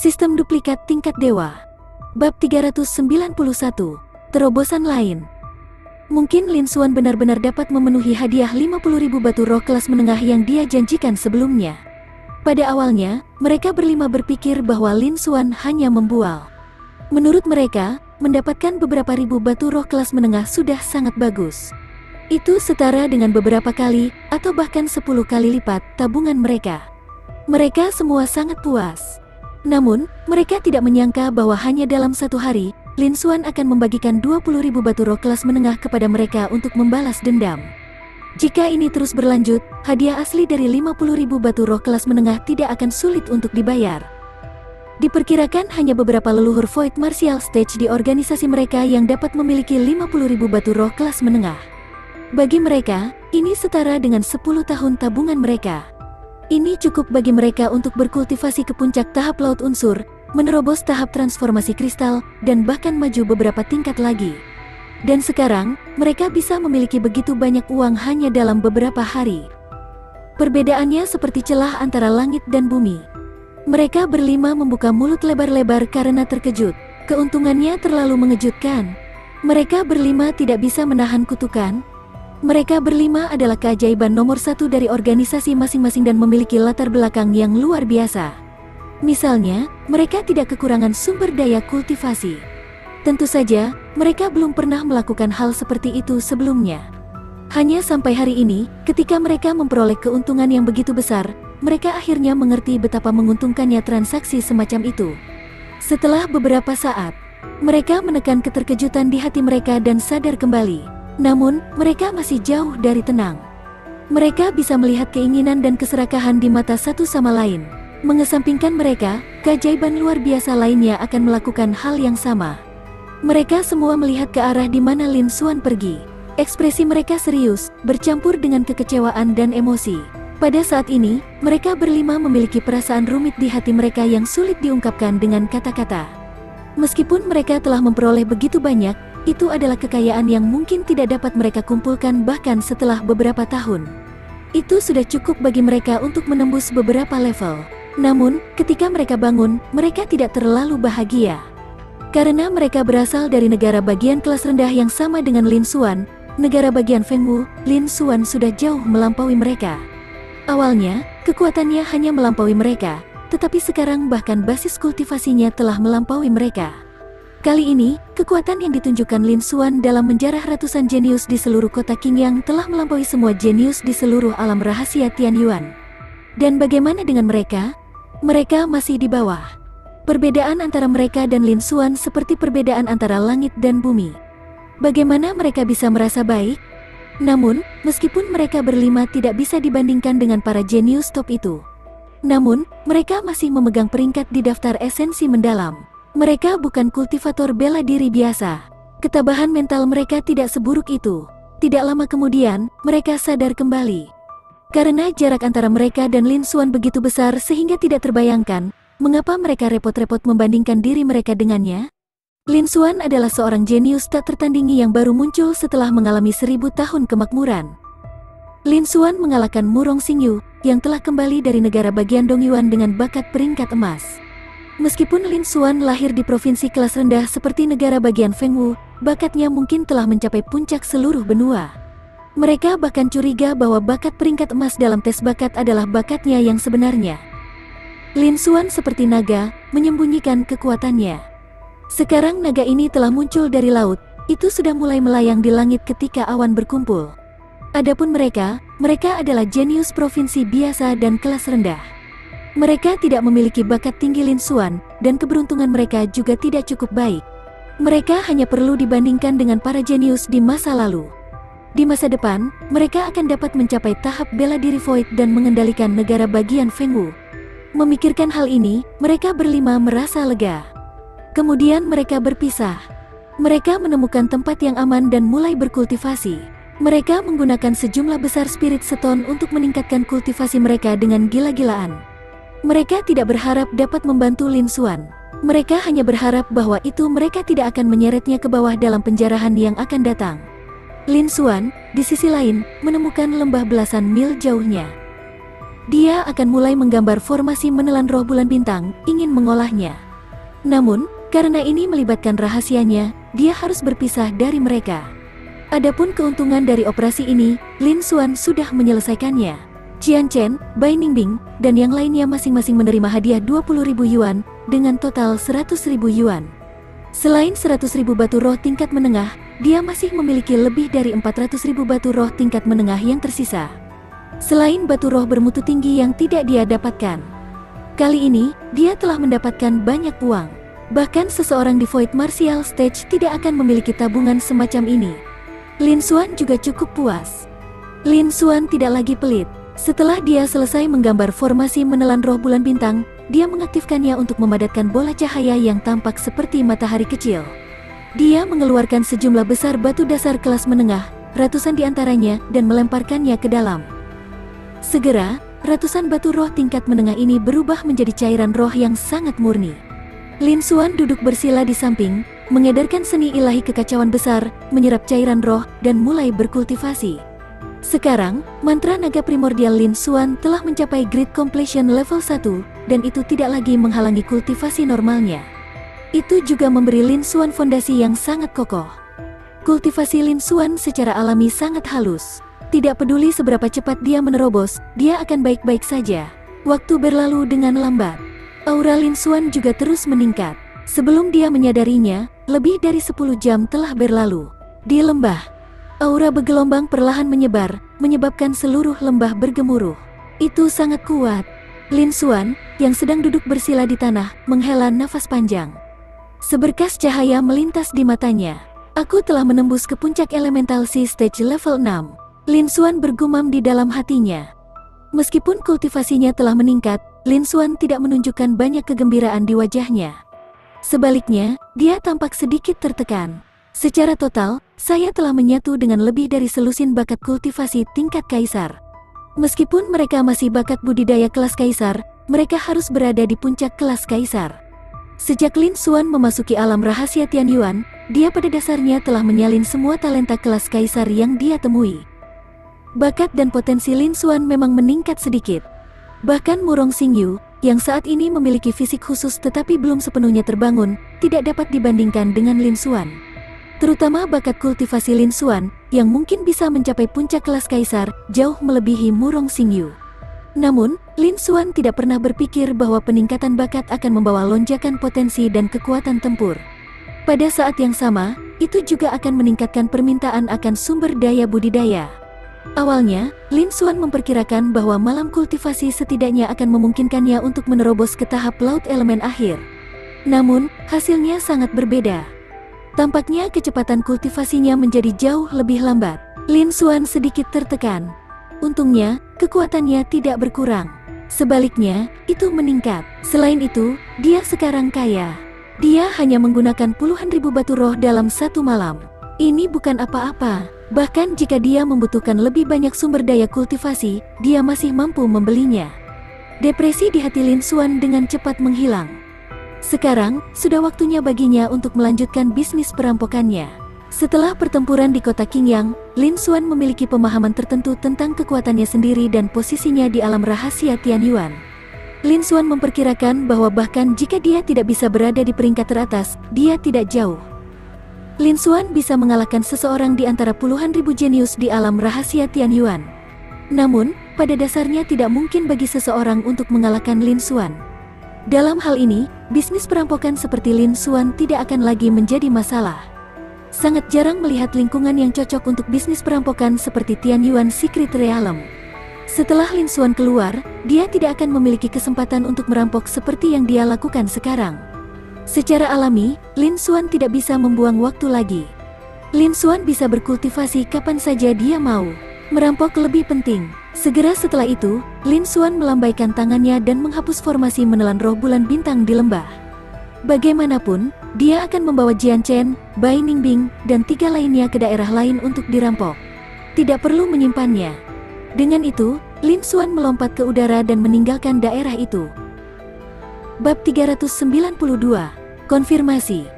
Sistem duplikat tingkat dewa. Bab 391. Terobosan lain. Mungkin Lin Xuan benar-benar dapat memenuhi hadiah 50.000 batu roh kelas menengah yang dia janjikan sebelumnya. Pada awalnya, mereka berlima berpikir bahwa Lin Xuan hanya membual. Menurut mereka, mendapatkan beberapa ribu batu roh kelas menengah sudah sangat bagus. Itu setara dengan beberapa kali, atau bahkan 10 kali lipat, tabungan mereka. Mereka semua sangat puas. Namun, mereka tidak menyangka bahwa hanya dalam satu hari, Lin Xuan akan membagikan 20.000 batu roh kelas menengah kepada mereka untuk membalas dendam. Jika ini terus berlanjut, hadiah asli dari 50.000 batu roh kelas menengah tidak akan sulit untuk dibayar. Diperkirakan hanya beberapa leluhur Void Martial Stage di organisasi mereka yang dapat memiliki 50.000 batu roh kelas menengah. Bagi mereka, ini setara dengan 10 tahun tabungan mereka. Ini cukup bagi mereka untuk berkultivasi ke puncak tahap laut unsur, menerobos tahap transformasi kristal, dan bahkan maju beberapa tingkat lagi. Dan sekarang, mereka bisa memiliki begitu banyak uang hanya dalam beberapa hari. Perbedaannya seperti celah antara langit dan bumi. Mereka berlima membuka mulut lebar-lebar karena terkejut. Keuntungannya terlalu mengejutkan. Mereka berlima tidak bisa menahan kutukan. Mereka berlima adalah keajaiban nomor 1 dari organisasi masing-masing dan memiliki latar belakang yang luar biasa. Misalnya, mereka tidak kekurangan sumber daya kultivasi. Tentu saja, mereka belum pernah melakukan hal seperti itu sebelumnya. Hanya sampai hari ini, ketika mereka memperoleh keuntungan yang begitu besar, mereka akhirnya mengerti betapa menguntungkannya transaksi semacam itu. Setelah beberapa saat, mereka menekan keterkejutan di hati mereka dan sadar kembali. Namun, mereka masih jauh dari tenang. Mereka bisa melihat keinginan dan keserakahan di mata satu sama lain. Mengesampingkan mereka, keajaiban luar biasa lainnya akan melakukan hal yang sama. Mereka semua melihat ke arah di mana Lin Xuan pergi. Ekspresi mereka serius, bercampur dengan kekecewaan dan emosi. Pada saat ini, mereka berlima memiliki perasaan rumit di hati mereka yang sulit diungkapkan dengan kata-kata. Meskipun mereka telah memperoleh begitu banyak, itu adalah kekayaan yang mungkin tidak dapat mereka kumpulkan bahkan setelah beberapa tahun. Itu sudah cukup bagi mereka untuk menembus beberapa level. Namun, ketika mereka bangun, mereka tidak terlalu bahagia. Karena mereka berasal dari negara bagian kelas rendah yang sama dengan Lin Xuan, negara bagian Fengwu, Lin Xuan sudah jauh melampaui mereka. Awalnya, kekuatannya hanya melampaui mereka, tetapi sekarang bahkan basis kultivasinya telah melampaui mereka. Kali ini, kekuatan yang ditunjukkan Lin Xuan dalam menjarah ratusan jenius di seluruh kota Qingyang telah melampaui semua jenius di seluruh alam rahasia Tianyuan. Dan bagaimana dengan mereka? Mereka masih di bawah. Perbedaan antara mereka dan Lin Xuan seperti perbedaan antara langit dan bumi. Bagaimana mereka bisa merasa baik? Namun, meskipun mereka berlima tidak bisa dibandingkan dengan para jenius top itu. Namun, mereka masih memegang peringkat di daftar esensi mendalam. Mereka bukan kultivator bela diri biasa. Ketabahan mental mereka tidak seburuk itu. Tidak lama kemudian, mereka sadar kembali. Karena jarak antara mereka dan Lin Xuan begitu besar sehingga tidak terbayangkan, mengapa mereka repot-repot membandingkan diri mereka dengannya. Lin Xuan adalah seorang jenius tak tertandingi yang baru muncul setelah mengalami 1000 tahun kemakmuran. Lin Xuan mengalahkan Murong Xingyu, yang telah kembali dari negara bagian Dongyuan dengan bakat peringkat emas. Meskipun Lin Xuan lahir di provinsi kelas rendah seperti negara bagian Fengwu, bakatnya mungkin telah mencapai puncak seluruh benua. Mereka bahkan curiga bahwa bakat peringkat emas dalam tes bakat adalah bakatnya yang sebenarnya. Lin Xuan seperti naga, menyembunyikan kekuatannya. Sekarang naga ini telah muncul dari laut, itu sudah mulai melayang di langit ketika awan berkumpul. Adapun mereka adalah jenius provinsi biasa dan kelas rendah. Mereka tidak memiliki bakat tinggi Lin Xuan, dan keberuntungan mereka juga tidak cukup baik. Mereka hanya perlu dibandingkan dengan para jenius di masa lalu. Di masa depan, mereka akan dapat mencapai tahap bela diri Void dan mengendalikan negara bagian Fengwu. Memikirkan hal ini, mereka berlima merasa lega. Kemudian mereka berpisah. Mereka menemukan tempat yang aman dan mulai berkultivasi. Mereka menggunakan sejumlah besar spirit stone untuk meningkatkan kultivasi mereka dengan gila-gilaan. Mereka tidak berharap dapat membantu Lin Xuan. Mereka hanya berharap bahwa itu mereka tidak akan menyeretnya ke bawah dalam penjarahan yang akan datang. Lin Xuan, di sisi lain, menemukan lembah belasan mil jauhnya. Dia akan mulai menggambar formasi menelan roh bulan bintang, ingin mengolahnya. Namun, karena ini melibatkan rahasianya, dia harus berpisah dari mereka. Adapun keuntungan dari operasi ini, Lin Xuan sudah menyelesaikannya. Jian Chen, Bai Ningbing, dan yang lainnya masing-masing menerima hadiah 20.000 yuan, dengan total 100.000 yuan. Selain 100.000 batu roh tingkat menengah, dia masih memiliki lebih dari 400.000 batu roh tingkat menengah yang tersisa. Selain batu roh bermutu tinggi yang tidak dia dapatkan. Kali ini, dia telah mendapatkan banyak uang. Bahkan seseorang di Void Martial Stage tidak akan memiliki tabungan semacam ini. Lin Xuan juga cukup puas. Lin Xuan tidak lagi pelit. Setelah dia selesai menggambar formasi menelan roh bulan bintang, dia mengaktifkannya untuk memadatkan bola cahaya yang tampak seperti matahari kecil. Dia mengeluarkan sejumlah besar batu dasar kelas menengah, ratusan di antaranya, dan melemparkannya ke dalam. Segera, ratusan batu roh tingkat menengah ini berubah menjadi cairan roh yang sangat murni. Lin Xuan duduk bersila di samping, mengedarkan seni ilahi kekacauan besar, menyerap cairan roh, dan mulai berkultivasi. Sekarang, mantra naga primordial Lin Xuan telah mencapai Grid Completion level 1, dan itu tidak lagi menghalangi kultivasi normalnya. Itu juga memberi Lin Xuan fondasi yang sangat kokoh. Kultivasi Lin Xuan secara alami sangat halus. Tidak peduli seberapa cepat dia menerobos, dia akan baik-baik saja. Waktu berlalu dengan lambat. Aura Lin Xuan juga terus meningkat. Sebelum dia menyadarinya, lebih dari 10 jam telah berlalu. Di lembah, aura bergelombang perlahan menyebar, menyebabkan seluruh lembah bergemuruh. Itu sangat kuat. Lin Xuan, yang sedang duduk bersila di tanah, menghela nafas panjang. Seberkas cahaya melintas di matanya. Aku telah menembus ke puncak Elemental Sea Stage level 6. Lin Xuan bergumam di dalam hatinya. Meskipun kultivasinya telah meningkat, Lin Xuan tidak menunjukkan banyak kegembiraan di wajahnya. Sebaliknya, dia tampak sedikit tertekan. Secara total, saya telah menyatu dengan lebih dari selusin bakat kultivasi tingkat kaisar. Meskipun mereka masih bakat budidaya kelas kaisar, mereka harus berada di puncak kelas kaisar. Sejak Lin Xuan memasuki alam rahasia Tianyuan, dia pada dasarnya telah menyalin semua talenta kelas kaisar yang dia temui. Bakat dan potensi Lin Xuan memang meningkat sedikit. Bahkan Murong Xingyu, yang saat ini memiliki fisik khusus tetapi belum sepenuhnya terbangun, tidak dapat dibandingkan dengan Lin Xuan. Terutama bakat kultivasi Lin Xuan, yang mungkin bisa mencapai puncak kelas kaisar, jauh melebihi Murong Xingyu. Namun, Lin Xuan tidak pernah berpikir bahwa peningkatan bakat akan membawa lonjakan potensi dan kekuatan tempur. Pada saat yang sama, itu juga akan meningkatkan permintaan akan sumber daya budidaya. Awalnya, Lin Xuan memperkirakan bahwa malam kultivasi setidaknya akan memungkinkannya untuk menerobos ke tahap laut elemen akhir. Namun, hasilnya sangat berbeda. Tampaknya kecepatan kultivasinya menjadi jauh lebih lambat. Lin Xuan sedikit tertekan. Untungnya, kekuatannya tidak berkurang. Sebaliknya, itu meningkat. Selain itu, dia sekarang kaya. Dia hanya menggunakan puluhan ribu batu roh dalam satu malam. Ini bukan apa-apa. Bahkan jika dia membutuhkan lebih banyak sumber daya kultivasi, dia masih mampu membelinya. Depresi di hati Lin Xuan dengan cepat menghilang. Sekarang, sudah waktunya baginya untuk melanjutkan bisnis perampokannya. Setelah pertempuran di kota Qingyang, Lin Xuan memiliki pemahaman tertentu tentang kekuatannya sendiri dan posisinya di alam rahasia Tianyuan. Lin Xuan memperkirakan bahwa bahkan jika dia tidak bisa berada di peringkat teratas, dia tidak jauh. Lin Xuan bisa mengalahkan seseorang di antara puluhan ribu jenius di alam rahasia Tianyuan. Namun, pada dasarnya tidak mungkin bagi seseorang untuk mengalahkan Lin Xuan. Dalam hal ini, bisnis perampokan seperti Lin Xuan tidak akan lagi menjadi masalah. Sangat jarang melihat lingkungan yang cocok untuk bisnis perampokan seperti Tianyuan Secret Realm. Setelah Lin Xuan keluar, dia tidak akan memiliki kesempatan untuk merampok seperti yang dia lakukan sekarang. Secara alami, Lin Xuan tidak bisa membuang waktu lagi. Lin Xuan bisa berkultivasi kapan saja dia mau. Merampok lebih penting. Segera setelah itu, Lin Xuan melambaikan tangannya dan menghapus formasi menelan roh bulan bintang di lembah. Bagaimanapun, dia akan membawa Jian Chen, Bai Ningbing, dan 3 lainnya ke daerah lain untuk dirampok. Tidak perlu menyimpannya. Dengan itu, Lin Xuan melompat ke udara dan meninggalkan daerah itu. Bab 392, Konfirmasi.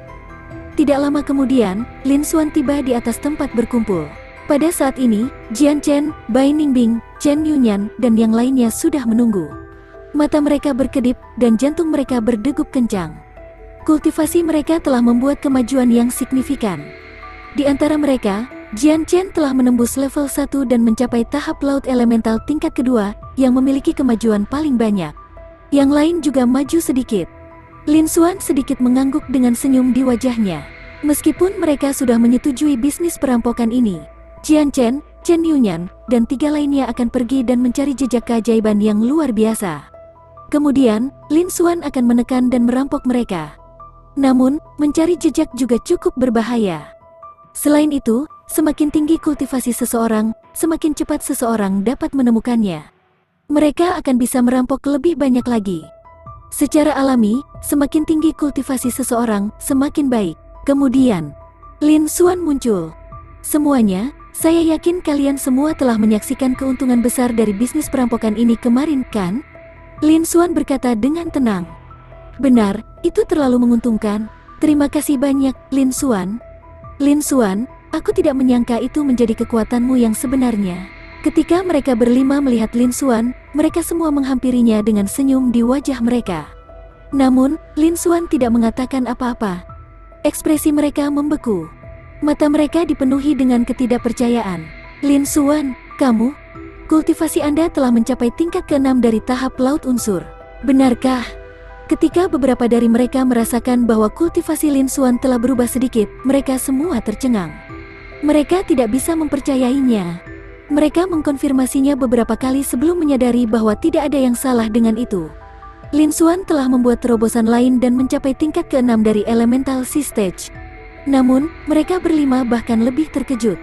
Tidak lama kemudian, Lin Xuan tiba di atas tempat berkumpul. Pada saat ini, Jian Chen, Bai Ningbing, Chen Yunyan, dan yang lainnya sudah menunggu. Mata mereka berkedip dan jantung mereka berdegup kencang. Kultivasi mereka telah membuat kemajuan yang signifikan. Di antara mereka, Jian Chen telah menembus level 1 dan mencapai tahap laut elemental tingkat kedua yang memiliki kemajuan paling banyak. Yang lain juga maju sedikit. Lin Xuan sedikit mengangguk dengan senyum di wajahnya. Meskipun mereka sudah menyetujui bisnis perampokan ini, Jian Chen, Chen Yunyan, dan 3 lainnya akan pergi dan mencari jejak keajaiban yang luar biasa. Kemudian, Lin Xuan akan menekan dan merampok mereka. Namun, mencari jejak juga cukup berbahaya. Selain itu, semakin tinggi kultivasi seseorang, semakin cepat seseorang dapat menemukannya. Mereka akan bisa merampok lebih banyak lagi. Secara alami, semakin tinggi kultivasi seseorang, semakin baik. Kemudian, Lin Xuan muncul. Semuanya, saya yakin kalian semua telah menyaksikan keuntungan besar dari bisnis perampokan ini kemarin, kan? Lin Xuan berkata dengan tenang. Benar, itu terlalu menguntungkan. Terima kasih banyak, Lin Xuan. Lin Xuan, aku tidak menyangka itu menjadi kekuatanmu yang sebenarnya. Ketika mereka berlima melihat Lin Xuan, mereka semua menghampirinya dengan senyum di wajah mereka. Namun, Lin Xuan tidak mengatakan apa-apa. Ekspresi mereka membeku. Mata mereka dipenuhi dengan ketidakpercayaan. Lin Xuan, kamu? Kultivasi Anda telah mencapai tingkat ke-6 dari tahap laut unsur. Benarkah? Ketika beberapa dari mereka merasakan bahwa kultivasi Lin Xuan telah berubah sedikit, mereka semua tercengang. Mereka tidak bisa mempercayainya. Mereka mengkonfirmasinya beberapa kali sebelum menyadari bahwa tidak ada yang salah dengan itu. Lin Xuan telah membuat terobosan lain dan mencapai tingkat ke-6 dari Elemental Sea Stage. Namun, mereka berlima bahkan lebih terkejut.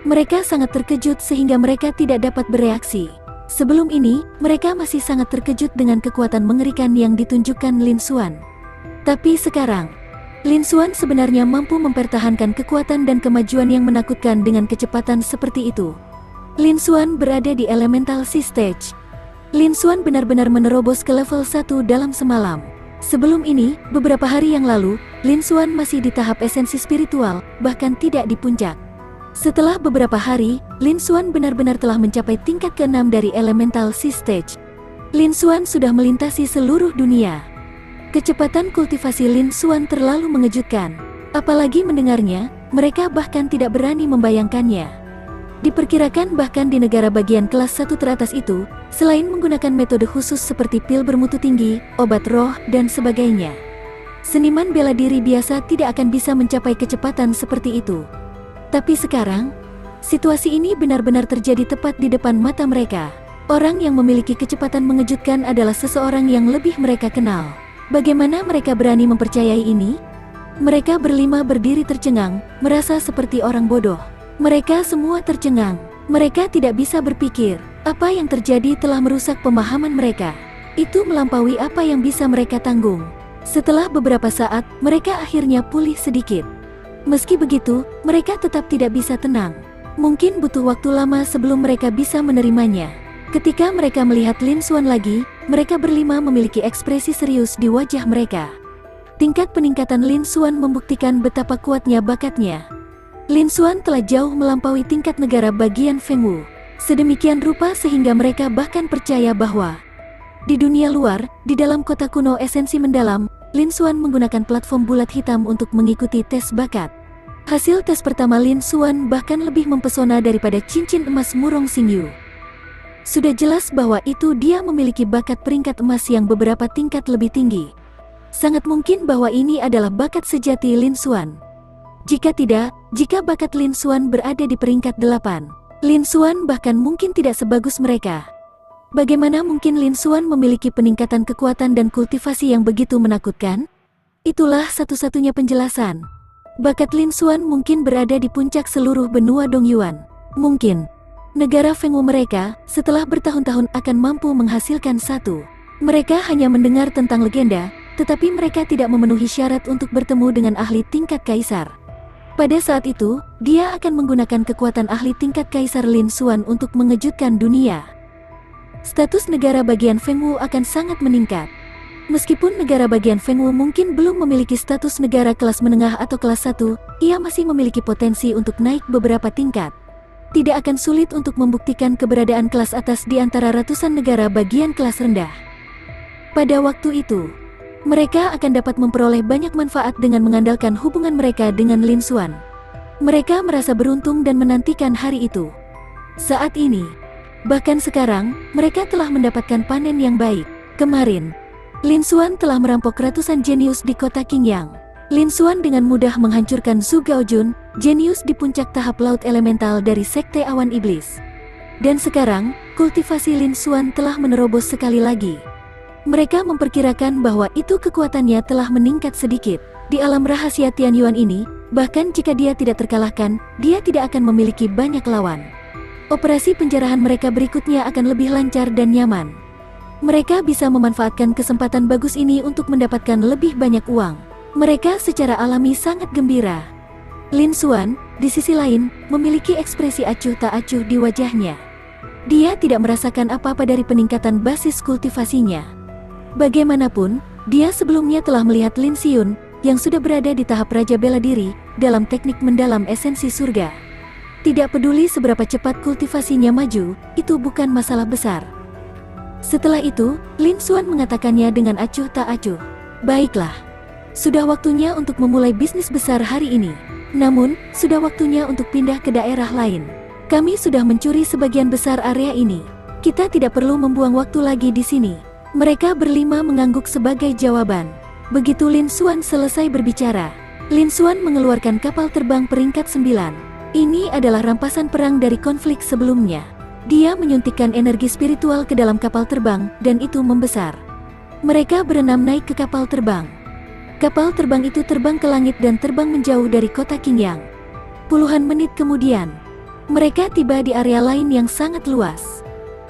Mereka sangat terkejut sehingga mereka tidak dapat bereaksi. Sebelum ini, mereka masih sangat terkejut dengan kekuatan mengerikan yang ditunjukkan Lin Xuan. Tapi sekarang, Lin Xuan sebenarnya mampu mempertahankan kekuatan dan kemajuan yang menakutkan dengan kecepatan seperti itu. Lin Xuan berada di Elemental Sea Stage. Lin Xuan benar-benar menerobos ke level 1 dalam semalam. Sebelum ini, beberapa hari yang lalu, Lin Xuan masih di tahap esensi spiritual, bahkan tidak di puncak. Setelah beberapa hari, Lin Xuan benar-benar telah mencapai tingkat ke-6 dari Elemental Sea Stage. Lin Xuan sudah melintasi seluruh dunia. Kecepatan kultivasi Lin Xuan terlalu mengejutkan. Apalagi mendengarnya, mereka bahkan tidak berani membayangkannya. Diperkirakan bahkan di negara bagian kelas 1 teratas itu, selain menggunakan metode khusus seperti pil bermutu tinggi, obat roh, dan sebagainya, seniman bela diri biasa tidak akan bisa mencapai kecepatan seperti itu. Tapi sekarang, situasi ini benar-benar terjadi tepat di depan mata mereka. Orang yang memiliki kecepatan mengejutkan adalah seseorang yang lebih mereka kenal. Bagaimana mereka berani mempercayai ini? Mereka berlima berdiri tercengang, merasa seperti orang bodoh. Mereka semua tercengang. Mereka tidak bisa berpikir. Apa yang terjadi telah merusak pemahaman mereka. Itu melampaui apa yang bisa mereka tanggung. Setelah beberapa saat, mereka akhirnya pulih sedikit. Meski begitu, mereka tetap tidak bisa tenang. Mungkin butuh waktu lama sebelum mereka bisa menerimanya. Ketika mereka melihat Lin Xuan lagi, mereka berlima memiliki ekspresi serius di wajah mereka. Tingkat peningkatan Lin Xuan membuktikan betapa kuatnya bakatnya. Lin Xuan telah jauh melampaui tingkat negara bagian Fengwu. Sedemikian rupa sehingga mereka bahkan percaya bahwa di dunia luar, di dalam kota kuno esensi mendalam, Lin Xuan menggunakan platform bulat hitam untuk mengikuti tes bakat. Hasil tes pertama Lin Xuan bahkan lebih mempesona daripada cincin emas Murong Xingyu. Sudah jelas bahwa itu dia memiliki bakat peringkat emas yang beberapa tingkat lebih tinggi. Sangat mungkin bahwa ini adalah bakat sejati Lin Xuan. Jika tidak, jika bakat Lin Xuan berada di peringkat 8, Lin Xuan bahkan mungkin tidak sebagus mereka. Bagaimana mungkin Lin Xuan memiliki peningkatan kekuatan dan kultivasi yang begitu menakutkan? Itulah satu-satunya penjelasan. Bakat Lin Xuan mungkin berada di puncak seluruh benua Dongyuan. Mungkin negara Fengwu mereka setelah bertahun-tahun akan mampu menghasilkan satu. Mereka hanya mendengar tentang legenda, tetapi mereka tidak memenuhi syarat untuk bertemu dengan ahli tingkat kaisar. Pada saat itu, dia akan menggunakan kekuatan ahli tingkat kaisar Lin Xuan untuk mengejutkan dunia. Status negara bagian Fengwu akan sangat meningkat. Meskipun negara bagian Fengwu mungkin belum memiliki status negara kelas menengah atau kelas 1, ia masih memiliki potensi untuk naik beberapa tingkat. tidak akan sulit untuk membuktikan keberadaan kelas atas di antara ratusan negara bagian kelas rendah. Pada waktu itu, mereka akan dapat memperoleh banyak manfaat dengan mengandalkan hubungan mereka dengan Lin Xuan. Mereka merasa beruntung dan menantikan hari itu. Saat ini, bahkan sekarang, mereka telah mendapatkan panen yang baik. Kemarin, Lin Xuan telah merampok ratusan jenius di kota Qingyang. Lin Xuan dengan mudah menghancurkan Zhu Gaojun, jenius di puncak tahap laut elemental dari Sekte Awan Iblis. Dan sekarang, kultivasi Lin Xuan telah menerobos sekali lagi. Mereka memperkirakan bahwa itu kekuatannya telah meningkat sedikit. Di alam rahasia Tianyuan ini, bahkan jika dia tidak terkalahkan, dia tidak akan memiliki banyak lawan. Operasi penjarahan mereka berikutnya akan lebih lancar dan nyaman. Mereka bisa memanfaatkan kesempatan bagus ini untuk mendapatkan lebih banyak uang. Mereka secara alami sangat gembira. Lin Xuan, di sisi lain, memiliki ekspresi acuh tak acuh di wajahnya. Dia tidak merasakan apa-apa dari peningkatan basis kultivasinya. Bagaimanapun, dia sebelumnya telah melihat Lin Xiun, yang sudah berada di tahap Raja Bela Diri, dalam teknik mendalam esensi surga. Tidak peduli seberapa cepat kultivasinya maju, itu bukan masalah besar. Setelah itu, Lin Xuan mengatakannya dengan acuh tak acuh. Baiklah. Sudah waktunya untuk memulai bisnis besar hari ini. Namun, sudah waktunya untuk pindah ke daerah lain. Kami sudah mencuri sebagian besar area ini. Kita tidak perlu membuang waktu lagi di sini. Mereka berlima mengangguk sebagai jawaban. Begitu Lin Xuan selesai berbicara, Lin Xuan mengeluarkan kapal terbang peringkat 9. Ini adalah rampasan perang dari konflik sebelumnya. Dia menyuntikkan energi spiritual ke dalam kapal terbang, dan itu membesar. Mereka berenam naik ke kapal terbang. Kapal terbang itu terbang ke langit dan terbang menjauh dari kota Qingyang. Puluhan menit kemudian, mereka tiba di area lain yang sangat luas.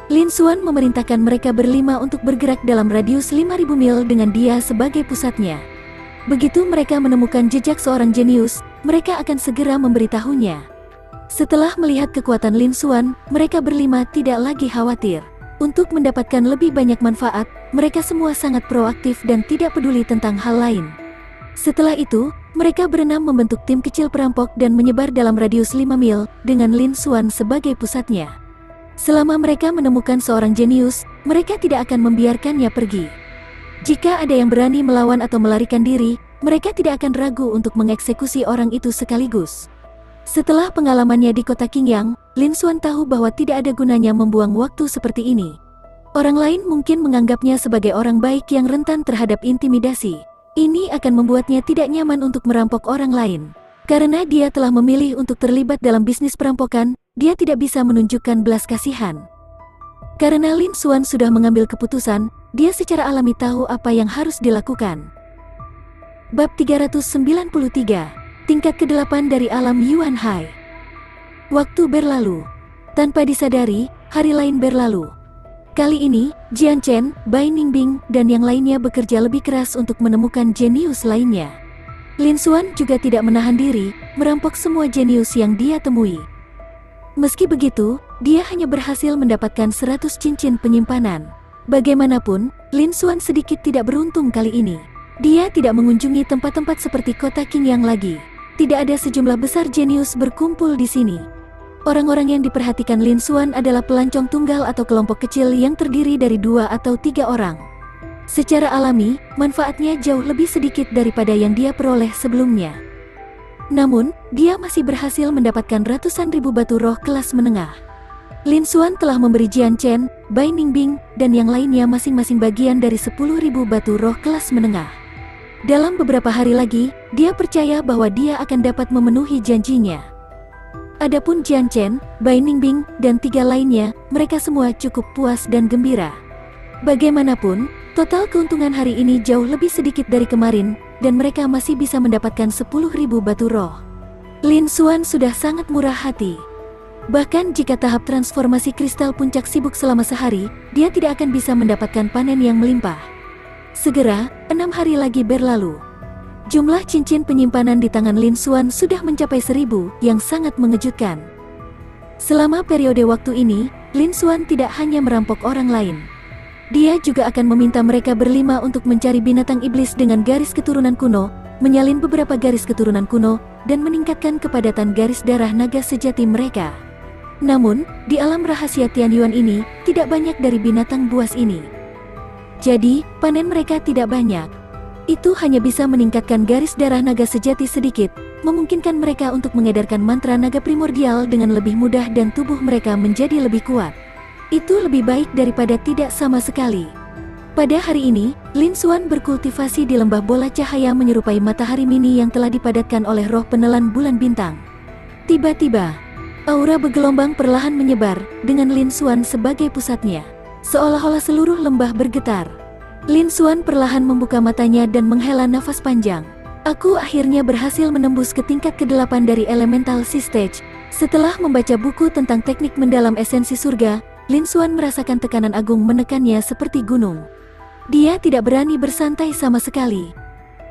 Lin Xuan memerintahkan mereka berlima untuk bergerak dalam radius 5.000 mil dengan dia sebagai pusatnya. Begitu mereka menemukan jejak seorang jenius, mereka akan segera memberitahunya. Setelah melihat kekuatan Lin Xuan, mereka berlima tidak lagi khawatir. Untuk mendapatkan lebih banyak manfaat, mereka semua sangat proaktif dan tidak peduli tentang hal lain. Setelah itu, mereka berenam membentuk tim kecil perampok dan menyebar dalam radius 5 mil, dengan Lin Xuan sebagai pusatnya. Selama mereka menemukan seorang jenius, mereka tidak akan membiarkannya pergi. Jika ada yang berani melawan atau melarikan diri, mereka tidak akan ragu untuk mengeksekusi orang itu sekaligus. Setelah pengalamannya di kota Qingyang, Lin Xuan tahu bahwa tidak ada gunanya membuang waktu seperti ini. Orang lain mungkin menganggapnya sebagai orang baik yang rentan terhadap intimidasi. Ini akan membuatnya tidak nyaman untuk merampok orang lain. Karena dia telah memilih untuk terlibat dalam bisnis perampokan, dia tidak bisa menunjukkan belas kasihan. Karena Lin Xuan sudah mengambil keputusan, dia secara alami tahu apa yang harus dilakukan. Bab 393, Tingkat ke-8 dari Alam Yuan Hai. Waktu berlalu. Tanpa disadari, hari lain berlalu. Kali ini, Jian Chen, Bai Ningbing, dan yang lainnya bekerja lebih keras untuk menemukan jenius lainnya. Lin Xuan juga tidak menahan diri, merampok semua jenius yang dia temui. Meski begitu, dia hanya berhasil mendapatkan 100 cincin penyimpanan. Bagaimanapun, Lin Xuan sedikit tidak beruntung kali ini. Dia tidak mengunjungi tempat-tempat seperti kota Qingyang lagi. Tidak ada sejumlah besar jenius berkumpul di sini. Orang-orang yang diperhatikan Lin Xuan adalah pelancong tunggal atau kelompok kecil yang terdiri dari 2 atau 3 orang. Secara alami, manfaatnya jauh lebih sedikit daripada yang dia peroleh sebelumnya. Namun, dia masih berhasil mendapatkan ratusan ribu batu roh kelas menengah. Lin Xuan telah memberi Jian Chen, Bai Ningbing, dan yang lainnya masing-masing bagian dari 10.000 batu roh kelas menengah. Dalam beberapa hari lagi, dia percaya bahwa dia akan dapat memenuhi janjinya. Adapun Jian Chen, Bai Ningbing, dan 3 lainnya, mereka semua cukup puas dan gembira. Bagaimanapun, total keuntungan hari ini jauh lebih sedikit dari kemarin, dan mereka masih bisa mendapatkan 10.000 batu roh. Lin Xuan sudah sangat murah hati. Bahkan jika tahap transformasi kristal puncak sibuk selama sehari, dia tidak akan bisa mendapatkan panen yang melimpah. Segera, 6 hari lagi berlalu. Jumlah cincin penyimpanan di tangan Lin Xuan sudah mencapai 1.000, yang sangat mengejutkan. Selama periode waktu ini, Lin Xuan tidak hanya merampok orang lain. Dia juga akan meminta mereka berlima untuk mencari binatang iblis dengan garis keturunan kuno, menyalin beberapa garis keturunan kuno, dan meningkatkan kepadatan garis darah naga sejati mereka. Namun, di alam rahasia Tianyuan ini, tidak banyak dari binatang buas ini. Jadi, panen mereka tidak banyak. Itu hanya bisa meningkatkan garis darah naga sejati sedikit, memungkinkan mereka untuk mengedarkan mantra naga primordial dengan lebih mudah dan tubuh mereka menjadi lebih kuat. Itu lebih baik daripada tidak sama sekali. Pada hari ini, Lin Xuan berkultivasi di lembah bola cahaya menyerupai matahari mini yang telah dipadatkan oleh roh penelan bulan bintang. Tiba-tiba, aura bergelombang perlahan menyebar, dengan Lin Xuan sebagai pusatnya. Seolah-olah seluruh lembah bergetar. Lin Xuan perlahan membuka matanya dan menghela nafas panjang. Aku akhirnya berhasil menembus ke tingkat ke-8 dari Elemental Sea Stage. Setelah membaca buku tentang teknik mendalam esensi surga, Lin Xuan merasakan tekanan agung menekannya seperti gunung. Dia tidak berani bersantai sama sekali.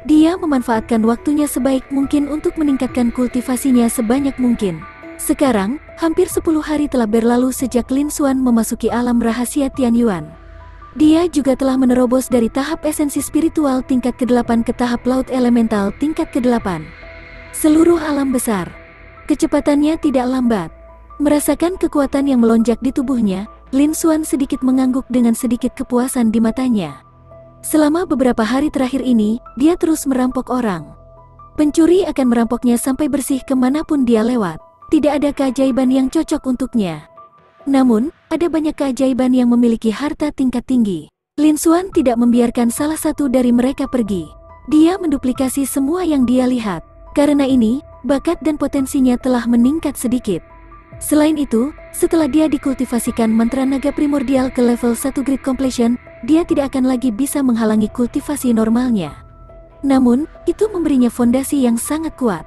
Dia memanfaatkan waktunya sebaik mungkin untuk meningkatkan kultivasinya sebanyak mungkin. Sekarang, hampir 10 hari telah berlalu sejak Lin Xuan memasuki alam rahasia Tianyuan. Dia juga telah menerobos dari tahap esensi spiritual tingkat ke-8 ke tahap laut elemental tingkat ke-8. Seluruh alam besar. Kecepatannya tidak lambat. Merasakan kekuatan yang melonjak di tubuhnya, Lin Xuan sedikit mengangguk dengan sedikit kepuasan di matanya. Selama beberapa hari terakhir ini, dia terus merampok orang. Pencuri akan merampoknya sampai bersih kemanapun dia lewat. Tidak ada keajaiban yang cocok untuknya. Namun, ada banyak keajaiban yang memiliki harta tingkat tinggi. Lin Xuan tidak membiarkan salah satu dari mereka pergi. Dia menduplikasi semua yang dia lihat. Karena ini, bakat dan potensinya telah meningkat sedikit. Selain itu, setelah dia dikultivasikan mantra naga primordial ke level 1 Great Completion, dia tidak akan lagi bisa menghalangi kultivasi normalnya. Namun, itu memberinya fondasi yang sangat kuat.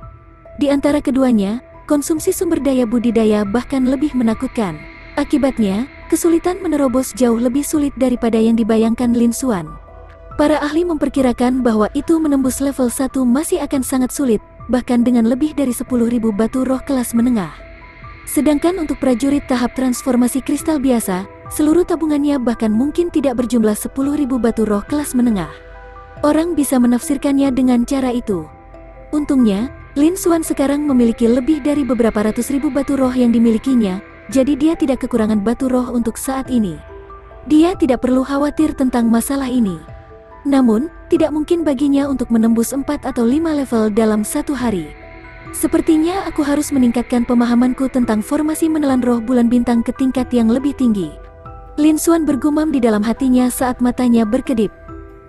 Di antara keduanya, konsumsi sumber daya budidaya bahkan lebih menakutkan. Akibatnya, kesulitan menerobos jauh lebih sulit daripada yang dibayangkan Lin Xuan. Para ahli memperkirakan bahwa itu menembus level 1 masih akan sangat sulit, bahkan dengan lebih dari 10.000 batu roh kelas menengah. Sedangkan untuk prajurit tahap transformasi kristal biasa, seluruh tabungannya bahkan mungkin tidak berjumlah 10.000 batu roh kelas menengah. Orang bisa menafsirkannya dengan cara itu. Untungnya, Lin Xuan sekarang memiliki lebih dari beberapa ratus ribu batu roh yang dimilikinya, jadi dia tidak kekurangan batu roh untuk saat ini. Dia tidak perlu khawatir tentang masalah ini. Namun, tidak mungkin baginya untuk menembus 4 atau 5 level dalam satu hari. Sepertinya aku harus meningkatkan pemahamanku tentang formasi menelan roh bulan bintang ke tingkat yang lebih tinggi. Lin Xuan bergumam di dalam hatinya saat matanya berkedip.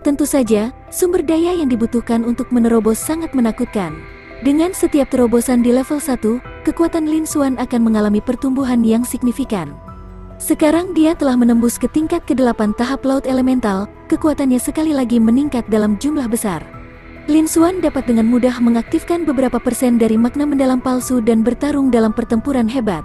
Tentu saja, sumber daya yang dibutuhkan untuk menerobos sangat menakutkan. Dengan setiap terobosan di level 1, kekuatan Lin Xuan akan mengalami pertumbuhan yang signifikan. Sekarang dia telah menembus ke tingkat ke-8 tahap laut elemental, kekuatannya sekali lagi meningkat dalam jumlah besar. Lin Xuan dapat dengan mudah mengaktifkan beberapa persen dari makna mendalam palsu dan bertarung dalam pertempuran hebat.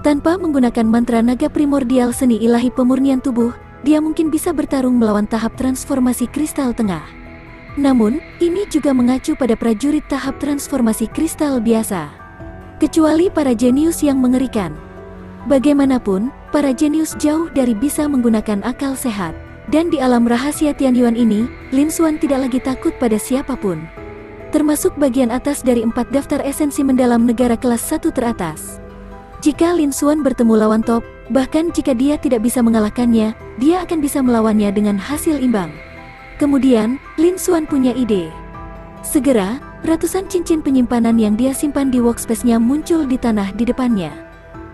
Tanpa menggunakan mantra naga primordial seni ilahi pemurnian tubuh, dia mungkin bisa bertarung melawan tahap transformasi kristal tengah. Namun, ini juga mengacu pada prajurit tahap transformasi kristal biasa. Kecuali para jenius yang mengerikan. Bagaimanapun, para jenius jauh dari bisa menggunakan akal sehat. Dan di alam rahasia Tianyuan ini, Lin Xuan tidak lagi takut pada siapapun. Termasuk bagian atas dari 4 daftar esensi mendalam negara kelas 1 teratas. Jika Lin Xuan bertemu lawan top, bahkan jika dia tidak bisa mengalahkannya, dia akan bisa melawannya dengan hasil imbang. Kemudian, Lin Xuan punya ide. Segera, ratusan cincin penyimpanan yang dia simpan di workspace-nya muncul di tanah di depannya.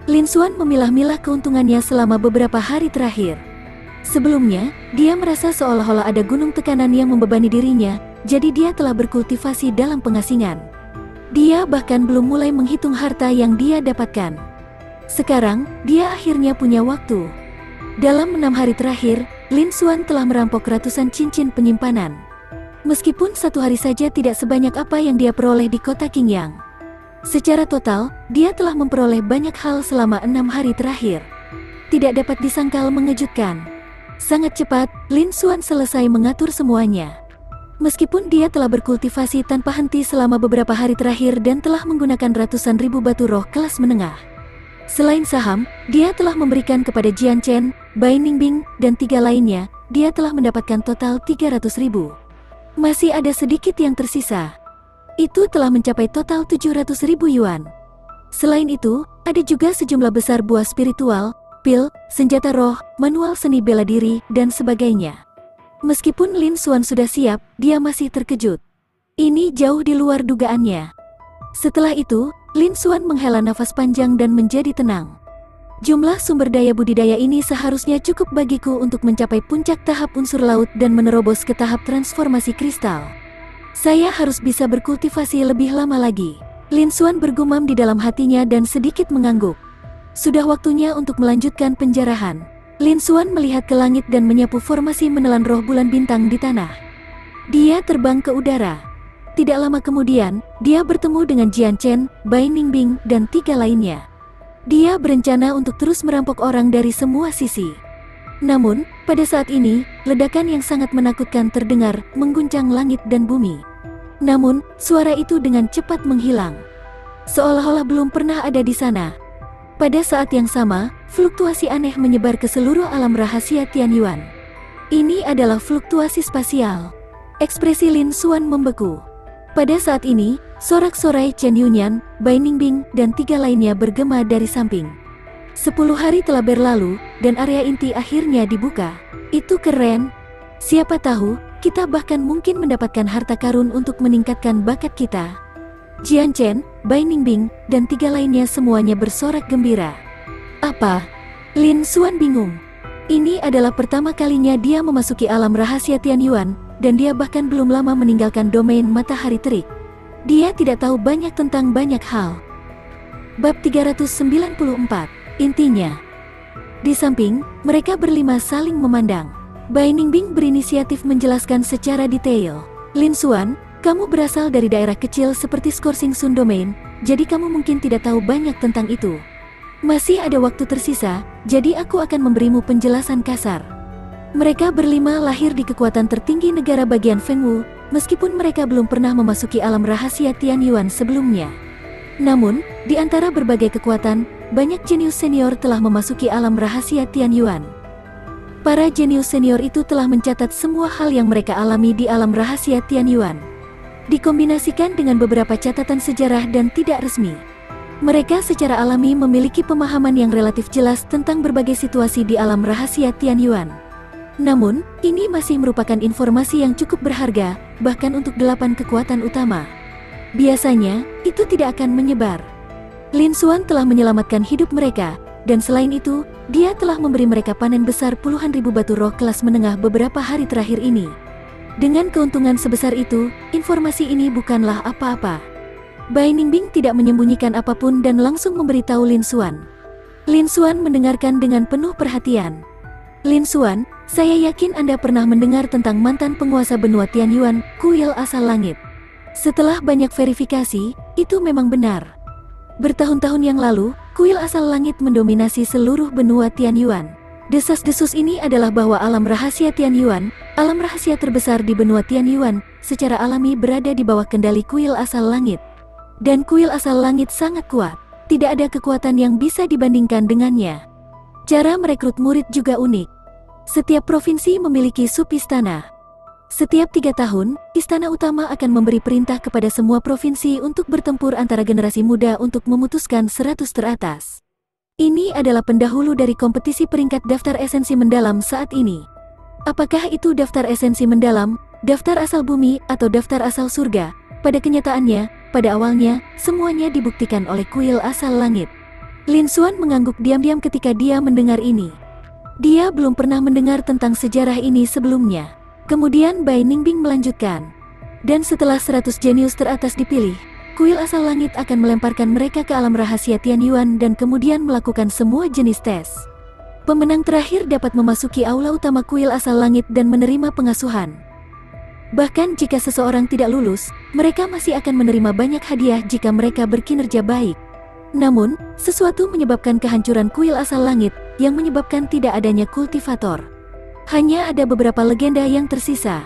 Lin Xuan memilah-milah keuntungannya selama beberapa hari terakhir. Sebelumnya, dia merasa seolah-olah ada gunung tekanan yang membebani dirinya, jadi dia telah berkultivasi dalam pengasingan. Dia bahkan belum mulai menghitung harta yang dia dapatkan. Sekarang, dia akhirnya punya waktu. Dalam 6 hari terakhir, Lin Xuan telah merampok ratusan cincin penyimpanan. Meskipun satu hari saja tidak sebanyak apa yang dia peroleh di kota Qingyang. Secara total, dia telah memperoleh banyak hal selama 6 hari terakhir. Tidak dapat disangkal mengejutkan. Sangat cepat, Lin Xuan selesai mengatur semuanya. Meskipun dia telah berkultivasi tanpa henti selama beberapa hari terakhir dan telah menggunakan ratusan ribu batu roh kelas menengah. Selain saham, dia telah memberikan kepada Jian Chen, Bai Ningbing, dan 3 lainnya, dia telah mendapatkan total 300 ribu. Masih ada sedikit yang tersisa. Itu telah mencapai total 700 ribu yuan. Selain itu, Ada juga sejumlah besar buah spiritual, pil, senjata roh, manual seni bela diri, dan sebagainya. Meskipun Lin Xuan sudah siap, dia masih terkejut. Ini jauh di luar dugaannya. Setelah itu, Lin Xuan menghela nafas panjang dan menjadi tenang. Jumlah sumber daya budidaya ini seharusnya cukup bagiku untuk mencapai puncak tahap unsur laut dan menerobos ke tahap transformasi kristal. Saya harus bisa berkultivasi lebih lama lagi. Lin Xuan bergumam di dalam hatinya dan sedikit mengangguk. Sudah waktunya untuk melanjutkan penjarahan. Lin Xuan melihat ke langit dan menyapu formasi menelan roh bulan bintang di tanah. Dia terbang ke udara. Tidak lama kemudian, dia bertemu dengan Jian Chen, Bai Ningbing, dan 3 lainnya. Dia berencana untuk terus merampok orang dari semua sisi. Namun, pada saat ini, ledakan yang sangat menakutkan terdengar, mengguncang langit dan bumi. Namun, suara itu dengan cepat menghilang. Seolah-olah belum pernah ada di sana. Pada saat yang sama, fluktuasi aneh menyebar ke seluruh alam rahasia Tianyuan. Ini adalah fluktuasi spasial. Ekspresi Lin Xuan membeku. Pada saat ini, sorak-sorai Chen Yunyan, Bai Ningbing, dan 3 lainnya bergema dari samping. 10 hari telah berlalu, dan area inti akhirnya dibuka. Itu keren. Siapa tahu, kita bahkan mungkin mendapatkan harta karun untuk meningkatkan bakat kita. Jian Chen, Bai Ningbing, dan 3 lainnya semuanya bersorak gembira. Apa? Lin Xuan bingung. Ini adalah pertama kalinya dia memasuki alam rahasia Tianyuan, dan dia bahkan belum lama meninggalkan domain matahari terik. Dia tidak tahu banyak tentang banyak hal. Bab 394. Intinya. Di samping, mereka berlima saling memandang. Bai Ningbing berinisiatif menjelaskan secara detail. Lin Xuan, kamu berasal dari daerah kecil seperti Skorsing Sun Domain, jadi kamu mungkin tidak tahu banyak tentang itu. Masih ada waktu tersisa, jadi aku akan memberimu penjelasan kasar. Mereka berlima lahir di kekuatan tertinggi negara bagian Fengwu, meskipun mereka belum pernah memasuki alam rahasia Tianyuan sebelumnya. Namun, di antara berbagai kekuatan, banyak jenius senior telah memasuki alam rahasia Tianyuan. Para jenius senior itu telah mencatat semua hal yang mereka alami di alam rahasia Tianyuan. Dikombinasikan dengan beberapa catatan sejarah dan tidak resmi. Mereka secara alami memiliki pemahaman yang relatif jelas tentang berbagai situasi di alam rahasia Tianyuan. Namun, ini masih merupakan informasi yang cukup berharga, bahkan untuk 8 kekuatan utama. Biasanya, itu tidak akan menyebar. Lin Xuan telah menyelamatkan hidup mereka, dan selain itu, dia telah memberi mereka panen besar puluhan ribu batu roh kelas menengah beberapa hari terakhir ini. Dengan keuntungan sebesar itu, informasi ini bukanlah apa-apa. Bai Ningbing tidak menyembunyikan apapun dan langsung memberitahu Lin Xuan. Lin Xuan mendengarkan dengan penuh perhatian. Lin Xuan, saya yakin Anda pernah mendengar tentang mantan penguasa benua Tianyuan, Kuil Asal Langit. Setelah banyak verifikasi, itu memang benar. Bertahun-tahun yang lalu, Kuil Asal Langit mendominasi seluruh benua Tianyuan. Desas-desus ini adalah bahwa alam rahasia Tianyuan, alam rahasia terbesar di benua Tianyuan, secara alami berada di bawah kendali Kuil Asal Langit. Dan Kuil Asal Langit sangat kuat, tidak ada kekuatan yang bisa dibandingkan dengannya. Cara merekrut murid juga unik. Setiap provinsi memiliki sub-istana. Setiap 3 tahun, istana utama akan memberi perintah kepada semua provinsi untuk bertempur antara generasi muda untuk memutuskan 100 teratas. Ini adalah pendahulu dari kompetisi peringkat daftar esensi mendalam saat ini. Apakah itu daftar esensi mendalam, daftar asal bumi, atau daftar asal surga? Pada kenyataannya, pada awalnya, semuanya dibuktikan oleh Kuil Asal Langit. Lin Xuan mengangguk diam-diam ketika dia mendengar ini. Dia belum pernah mendengar tentang sejarah ini sebelumnya. Kemudian Bai Ningbing melanjutkan. Dan setelah 100 jenius teratas dipilih, Kuil Asal Langit akan melemparkan mereka ke alam rahasia Tianyuan dan kemudian melakukan semua jenis tes. Pemenang terakhir dapat memasuki aula utama Kuil Asal Langit dan menerima pengasuhan. Bahkan jika seseorang tidak lulus, mereka masih akan menerima banyak hadiah jika mereka berkinerja baik. Namun, sesuatu menyebabkan kehancuran Kuil Asal Langit, yang menyebabkan tidak adanya kultivator. Hanya ada beberapa legenda yang tersisa.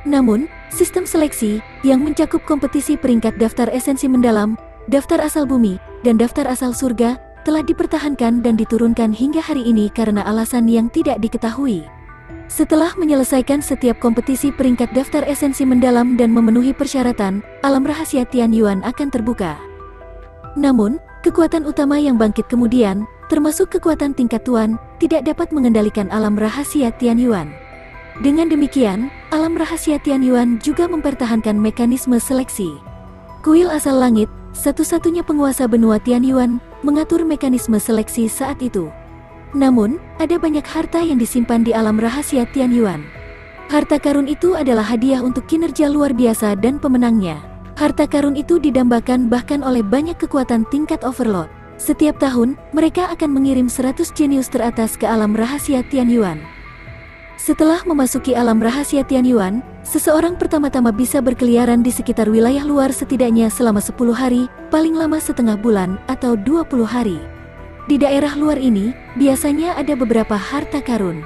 Namun, sistem seleksi yang mencakup kompetisi peringkat daftar esensi mendalam, daftar asal bumi, dan daftar asal surga telah dipertahankan dan diturunkan hingga hari ini karena alasan yang tidak diketahui. Setelah menyelesaikan setiap kompetisi peringkat daftar esensi mendalam dan memenuhi persyaratan, alam rahasia Tianyuan akan terbuka. Namun, Kekuatan utama yang bangkit kemudian, termasuk kekuatan tingkat tuan, tidak dapat mengendalikan alam rahasia Tianyuan. Dengan demikian, alam rahasia Tianyuan juga mempertahankan mekanisme seleksi. Kuil asal langit, satu-satunya penguasa benua Tianyuan, mengatur mekanisme seleksi saat itu. Namun, ada banyak harta yang disimpan di alam rahasia Tianyuan. Harta karun itu adalah hadiah untuk kinerja luar biasa dan pemenangnya. Harta karun itu didambakan bahkan oleh banyak kekuatan tingkat overlord. Setiap tahun, mereka akan mengirim 100 jenius teratas ke alam rahasia Tianyuan. Setelah memasuki alam rahasia Tianyuan, seseorang pertama-tama bisa berkeliaran di sekitar wilayah luar setidaknya selama 10 hari, paling lama setengah bulan atau 20 hari. Di daerah luar ini, biasanya ada beberapa harta karun.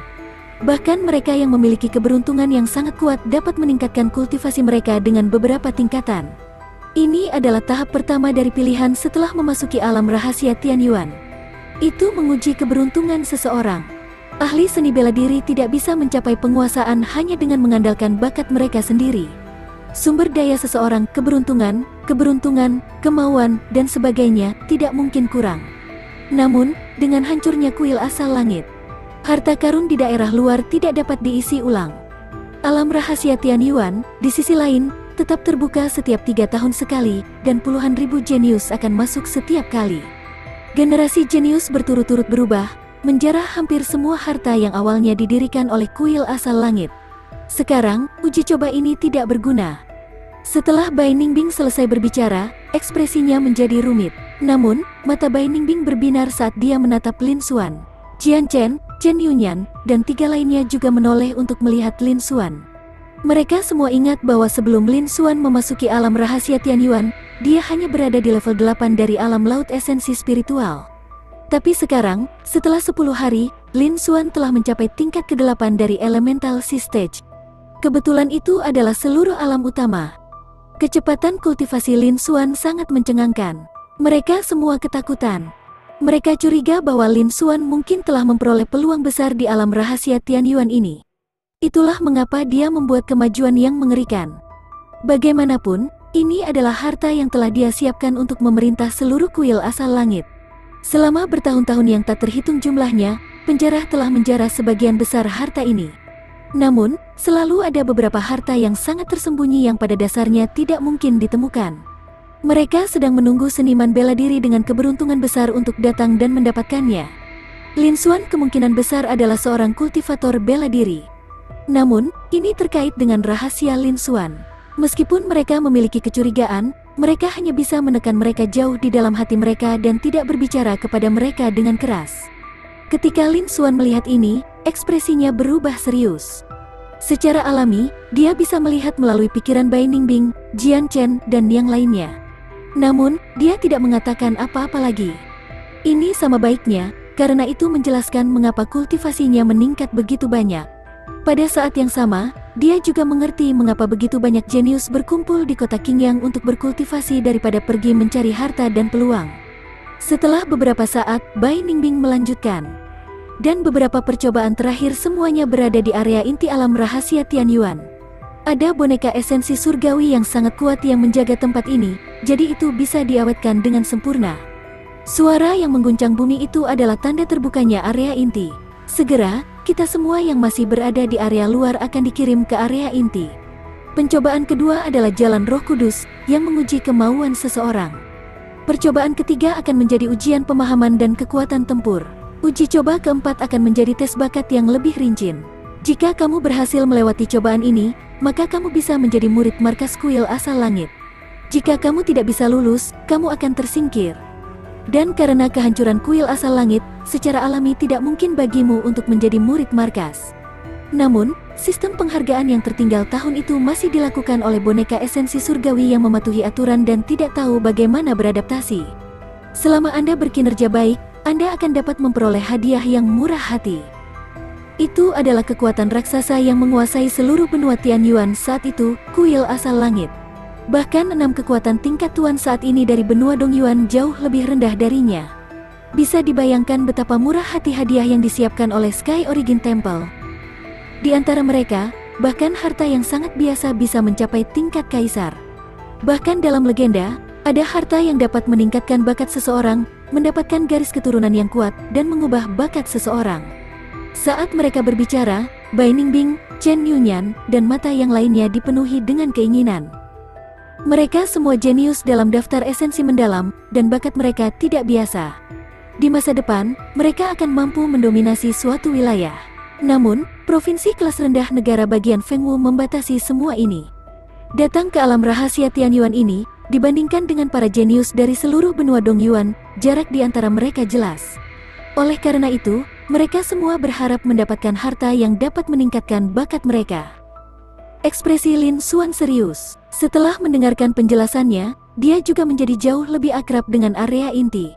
Bahkan mereka yang memiliki keberuntungan yang sangat kuat dapat meningkatkan kultivasi mereka dengan beberapa tingkatan. Ini adalah tahap pertama dari pilihan setelah memasuki alam rahasia Tianyuan. Itu menguji keberuntungan seseorang. Ahli seni bela diri tidak bisa mencapai penguasaan hanya dengan mengandalkan bakat mereka sendiri. Sumber daya seseorang, keberuntungan, kemauan, dan sebagainya tidak mungkin kurang. Namun, dengan hancurnya kuil asal langit, harta karun di daerah luar tidak dapat diisi ulang. Alam rahasia Tianyuan, di sisi lain, tetap terbuka setiap 3 tahun sekali, dan puluhan ribu jenius akan masuk setiap kali. Generasi jenius berturut-turut berubah, menjarah hampir semua harta yang awalnya didirikan oleh kuil asal langit. Sekarang, uji coba ini tidak berguna. Setelah Bai Ningbing selesai berbicara, ekspresinya menjadi rumit. Namun, mata Bai Ningbing berbinar saat dia menatap Lin Xuan. Jian Chen, Chen Yunyan, dan 3 lainnya juga menoleh untuk melihat Lin Xuan. Mereka semua ingat bahwa sebelum Lin Xuan memasuki alam rahasia Tianyuan, dia hanya berada di level 8 dari alam laut esensi spiritual. Tapi sekarang, setelah 10 hari, Lin Xuan telah mencapai tingkat ke-8 dari Elemental Sea Stage. Kebetulan itu adalah seluruh alam utama. Kecepatan kultivasi Lin Xuan sangat mencengangkan. Mereka semua ketakutan. Mereka curiga bahwa Lin Xuan mungkin telah memperoleh peluang besar di alam rahasia Tianyuan ini. Itulah mengapa dia membuat kemajuan yang mengerikan. Bagaimanapun, ini adalah harta yang telah dia siapkan untuk memerintah seluruh kuil asal langit. Selama bertahun-tahun yang tak terhitung jumlahnya, penjarah telah menjarah sebagian besar harta ini. Namun, selalu ada beberapa harta yang sangat tersembunyi yang pada dasarnya tidak mungkin ditemukan. Mereka sedang menunggu seniman bela diri dengan keberuntungan besar untuk datang dan mendapatkannya. Lin Xuan kemungkinan besar adalah seorang kultivator bela diri. Namun, ini terkait dengan rahasia Lin Xuan. Meskipun mereka memiliki kecurigaan, mereka hanya bisa menekan mereka jauh di dalam hati mereka dan tidak berbicara kepada mereka dengan keras. Ketika Lin Xuan melihat ini, ekspresinya berubah serius. Secara alami, dia bisa melihat melalui pikiran Bai Ningbing, Jian Chen, dan yang lainnya. Namun, dia tidak mengatakan apa-apa lagi. Ini sama baiknya, karena itu menjelaskan mengapa kultivasinya meningkat begitu banyak. Pada saat yang sama, dia juga mengerti mengapa begitu banyak jenius berkumpul di kota Qingyang untuk berkultivasi daripada pergi mencari harta dan peluang. Setelah beberapa saat, Bai Ningbing melanjutkan. Dan beberapa percobaan terakhir semuanya berada di area inti alam rahasia Tianyuan. Ada boneka esensi surgawi yang sangat kuat yang menjaga tempat ini, jadi itu bisa diawetkan dengan sempurna. Suara yang mengguncang bumi itu adalah tanda terbukanya area inti. Segera, kita semua yang masih berada di area luar akan dikirim ke area inti. Pencobaan kedua adalah Jalan Roh Kudus, yang menguji kemauan seseorang. Percobaan ketiga akan menjadi ujian pemahaman dan kekuatan tempur. Uji coba keempat akan menjadi tes bakat yang lebih rinci. Jika kamu berhasil melewati cobaan ini, maka kamu bisa menjadi murid markas kuil asal langit. Jika kamu tidak bisa lulus, kamu akan tersingkir. Dan karena kehancuran kuil asal langit, secara alami tidak mungkin bagimu untuk menjadi murid markas. Namun, sistem penghargaan yang tertinggal tahun itu masih dilakukan oleh boneka esensi surgawi yang mematuhi aturan dan tidak tahu bagaimana beradaptasi. Selama Anda berkinerja baik, Anda akan dapat memperoleh hadiah yang murah hati. Itu adalah kekuatan raksasa yang menguasai seluruh benua Tianyuan saat itu, kuil asal langit. Bahkan 6 kekuatan tingkat tuan saat ini dari benua Dongyuan jauh lebih rendah darinya. Bisa dibayangkan betapa murah hati hadiah yang disiapkan oleh Sky Origin Temple. Di antara mereka, bahkan harta yang sangat biasa bisa mencapai tingkat kaisar. Bahkan dalam legenda, Ada harta yang dapat meningkatkan bakat seseorang, mendapatkan garis keturunan yang kuat, dan mengubah bakat seseorang. Saat mereka berbicara, Bai Ningbing, Chen Yunyan, dan mata yang lainnya dipenuhi dengan keinginan. Mereka semua jenius dalam daftar esensi mendalam, dan bakat mereka tidak biasa. Di masa depan, mereka akan mampu mendominasi suatu wilayah. Namun, provinsi kelas rendah negara bagian Fengwu membatasi semua ini. Datang ke alam rahasia Tianyuan ini, dibandingkan dengan para jenius dari seluruh benua Dongyuan, jarak di antara mereka jelas. Oleh karena itu, mereka semua berharap mendapatkan harta yang dapat meningkatkan bakat mereka. Ekspresi Lin Xuan serius. Setelah mendengarkan penjelasannya, dia juga menjadi jauh lebih akrab dengan area inti.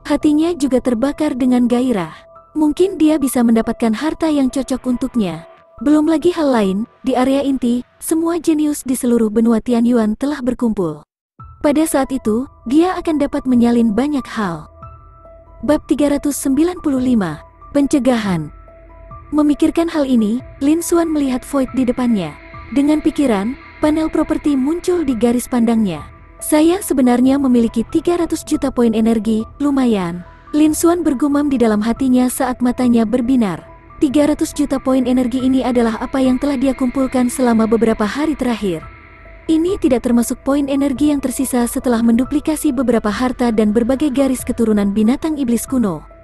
Hatinya juga terbakar dengan gairah. Mungkin dia bisa mendapatkan harta yang cocok untuknya. Belum lagi hal lain, di area inti, semua jenius di seluruh benua Tianyuan telah berkumpul. Pada saat itu, dia akan dapat menyalin banyak hal. Bab 395, Pencegahan. Memikirkan hal ini, Lin Xuan melihat Void di depannya. Dengan pikiran, panel properti muncul di garis pandangnya. Saya sebenarnya memiliki 300 juta poin energi, lumayan. Lin Xuan bergumam di dalam hatinya saat matanya berbinar. 300 juta poin energi ini adalah apa yang telah dia kumpulkan selama beberapa hari terakhir. Ini tidak termasuk poin energi yang tersisa setelah menduplikasi beberapa harta dan berbagai garis keturunan binatang iblis kuno.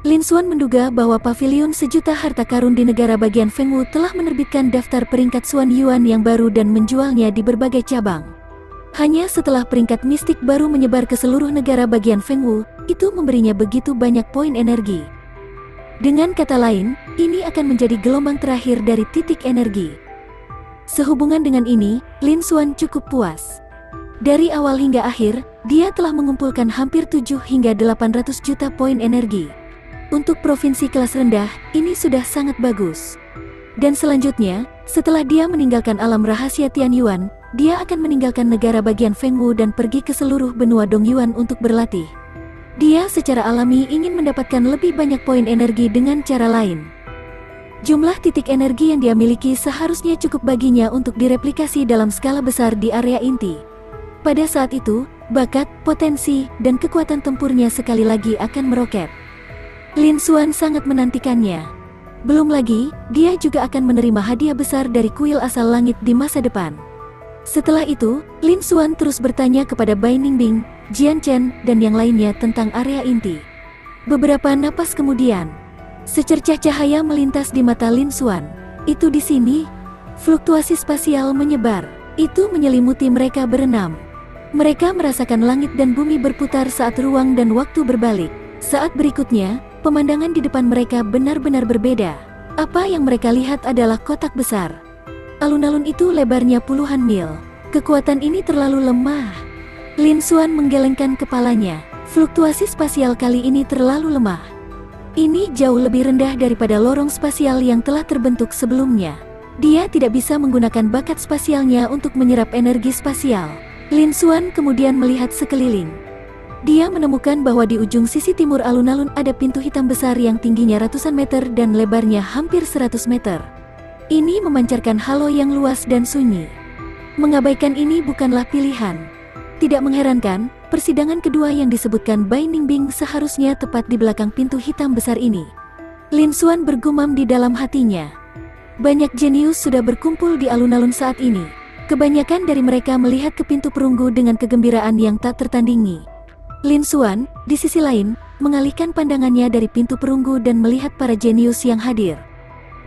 Lin Xuan menduga bahwa pavilion sejuta harta karun di negara bagian Fengwu telah menerbitkan daftar peringkat Xuan Yuan yang baru dan menjualnya di berbagai cabang. Hanya setelah peringkat mistik baru menyebar ke seluruh negara bagian Fengwu, itu memberinya begitu banyak poin energi. Dengan kata lain, ini akan menjadi gelombang terakhir dari titik energi. Sehubungan dengan ini, Lin Xuan cukup puas. Dari awal hingga akhir, dia telah mengumpulkan hampir 7 hingga 800 juta poin energi. Untuk provinsi kelas rendah, ini sudah sangat bagus. Dan selanjutnya, setelah dia meninggalkan alam rahasia Tianyuan, dia akan meninggalkan negara bagian Fengwu dan pergi ke seluruh benua Dongyuan untuk berlatih. Dia secara alami ingin mendapatkan lebih banyak poin energi dengan cara lain. Jumlah titik energi yang dia miliki seharusnya cukup baginya untuk direplikasi dalam skala besar di area inti. Pada saat itu, bakat, potensi, dan kekuatan tempurnya sekali lagi akan meroket. Lin Xuan sangat menantikannya. Belum lagi, dia juga akan menerima hadiah besar dari kuil asal langit di masa depan. Setelah itu, Lin Xuan terus bertanya kepada Bai Ningbing, Jian Chen, dan yang lainnya tentang area inti. Beberapa napas kemudian, secercah cahaya melintas di mata Lin Xuan. Itu di sini. Fluktuasi spasial menyebar. Itu menyelimuti mereka berenam. Mereka merasakan langit dan bumi berputar saat ruang dan waktu berbalik. Saat berikutnya, pemandangan di depan mereka benar-benar berbeda. Apa yang mereka lihat adalah kotak besar. Alun-alun itu lebarnya puluhan mil. Kekuatan ini terlalu lemah. Lin Xuan menggelengkan kepalanya. Fluktuasi spasial kali ini terlalu lemah. Ini jauh lebih rendah daripada lorong spasial yang telah terbentuk sebelumnya. Dia tidak bisa menggunakan bakat spasialnya untuk menyerap energi spasial. Lin Xuan kemudian melihat sekeliling. Dia menemukan bahwa di ujung sisi timur alun-alun ada pintu hitam besar yang tingginya ratusan meter dan lebarnya hampir 100 meter. Ini memancarkan halo yang luas dan sunyi. Mengabaikan ini bukanlah pilihan. Tidak mengherankan, persidangan kedua yang disebutkan Bai Ningbing seharusnya tepat di belakang pintu hitam besar ini. Lin Xuan bergumam di dalam hatinya. Banyak jenius sudah berkumpul di alun-alun saat ini. Kebanyakan dari mereka melihat ke pintu perunggu dengan kegembiraan yang tak tertandingi. Lin Xuan, di sisi lain, mengalihkan pandangannya dari pintu perunggu dan melihat para jenius yang hadir.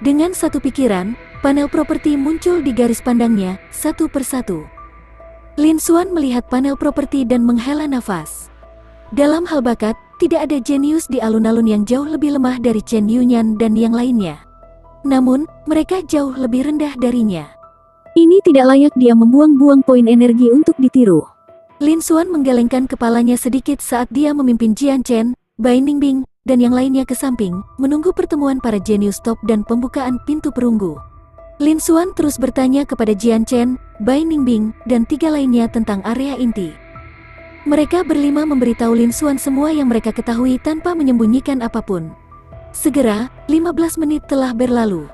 Dengan satu pikiran, panel properti muncul di garis pandangnya, satu persatu. Lin Xuan melihat panel properti dan menghela nafas. Dalam hal bakat, tidak ada jenius di alun-alun yang jauh lebih lemah dari Chen Yunyan dan yang lainnya. Namun, mereka jauh lebih rendah darinya. Ini tidak layak dia membuang-buang poin energi untuk ditiru. Lin Xuan menggelengkan kepalanya sedikit saat dia memimpin Jian Chen, Bai Ningbing, dan yang lainnya ke samping, menunggu pertemuan para jenius top dan pembukaan pintu perunggu. Lin Xuan terus bertanya kepada Jian Chen, Bai Ningbing, dan 3 lainnya tentang area inti. Mereka berlima memberitahu Lin Xuan semua yang mereka ketahui tanpa menyembunyikan apapun. Segera, 15 menit telah berlalu.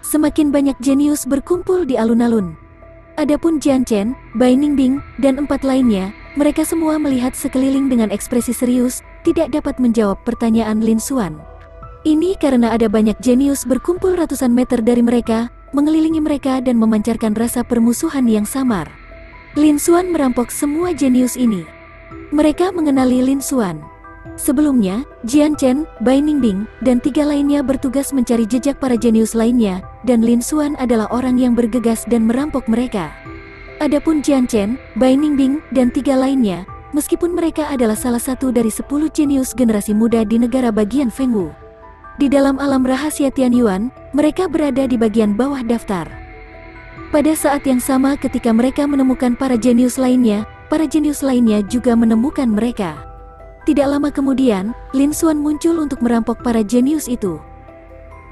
Semakin banyak jenius berkumpul di alun-alun. Adapun Jian Chen, Bai Ningbing, dan 4 lainnya, Mereka semua melihat sekeliling dengan ekspresi serius, tidak dapat menjawab pertanyaan Lin Xuan. Ini karena ada banyak jenius berkumpul ratusan meter dari mereka, mengelilingi mereka dan memancarkan rasa permusuhan yang samar. Lin Xuan merampok semua jenius ini. Mereka mengenali Lin Xuan. Sebelumnya, Jian Chen, Bai Ningbing, dan 3 lainnya bertugas mencari jejak para jenius lainnya, dan Lin Xuan adalah orang yang bergegas dan merampok mereka. Adapun Jian Chen, Bai Ningbing, dan 3 lainnya, meskipun mereka adalah salah satu dari 10 jenius generasi muda di negara bagian Fengwu. Di dalam alam rahasia Tianyuan, mereka berada di bagian bawah daftar. Pada saat yang sama ketika mereka menemukan para jenius lainnya juga menemukan mereka. Tidak lama kemudian, Lin Xuan muncul untuk merampok para jenius itu.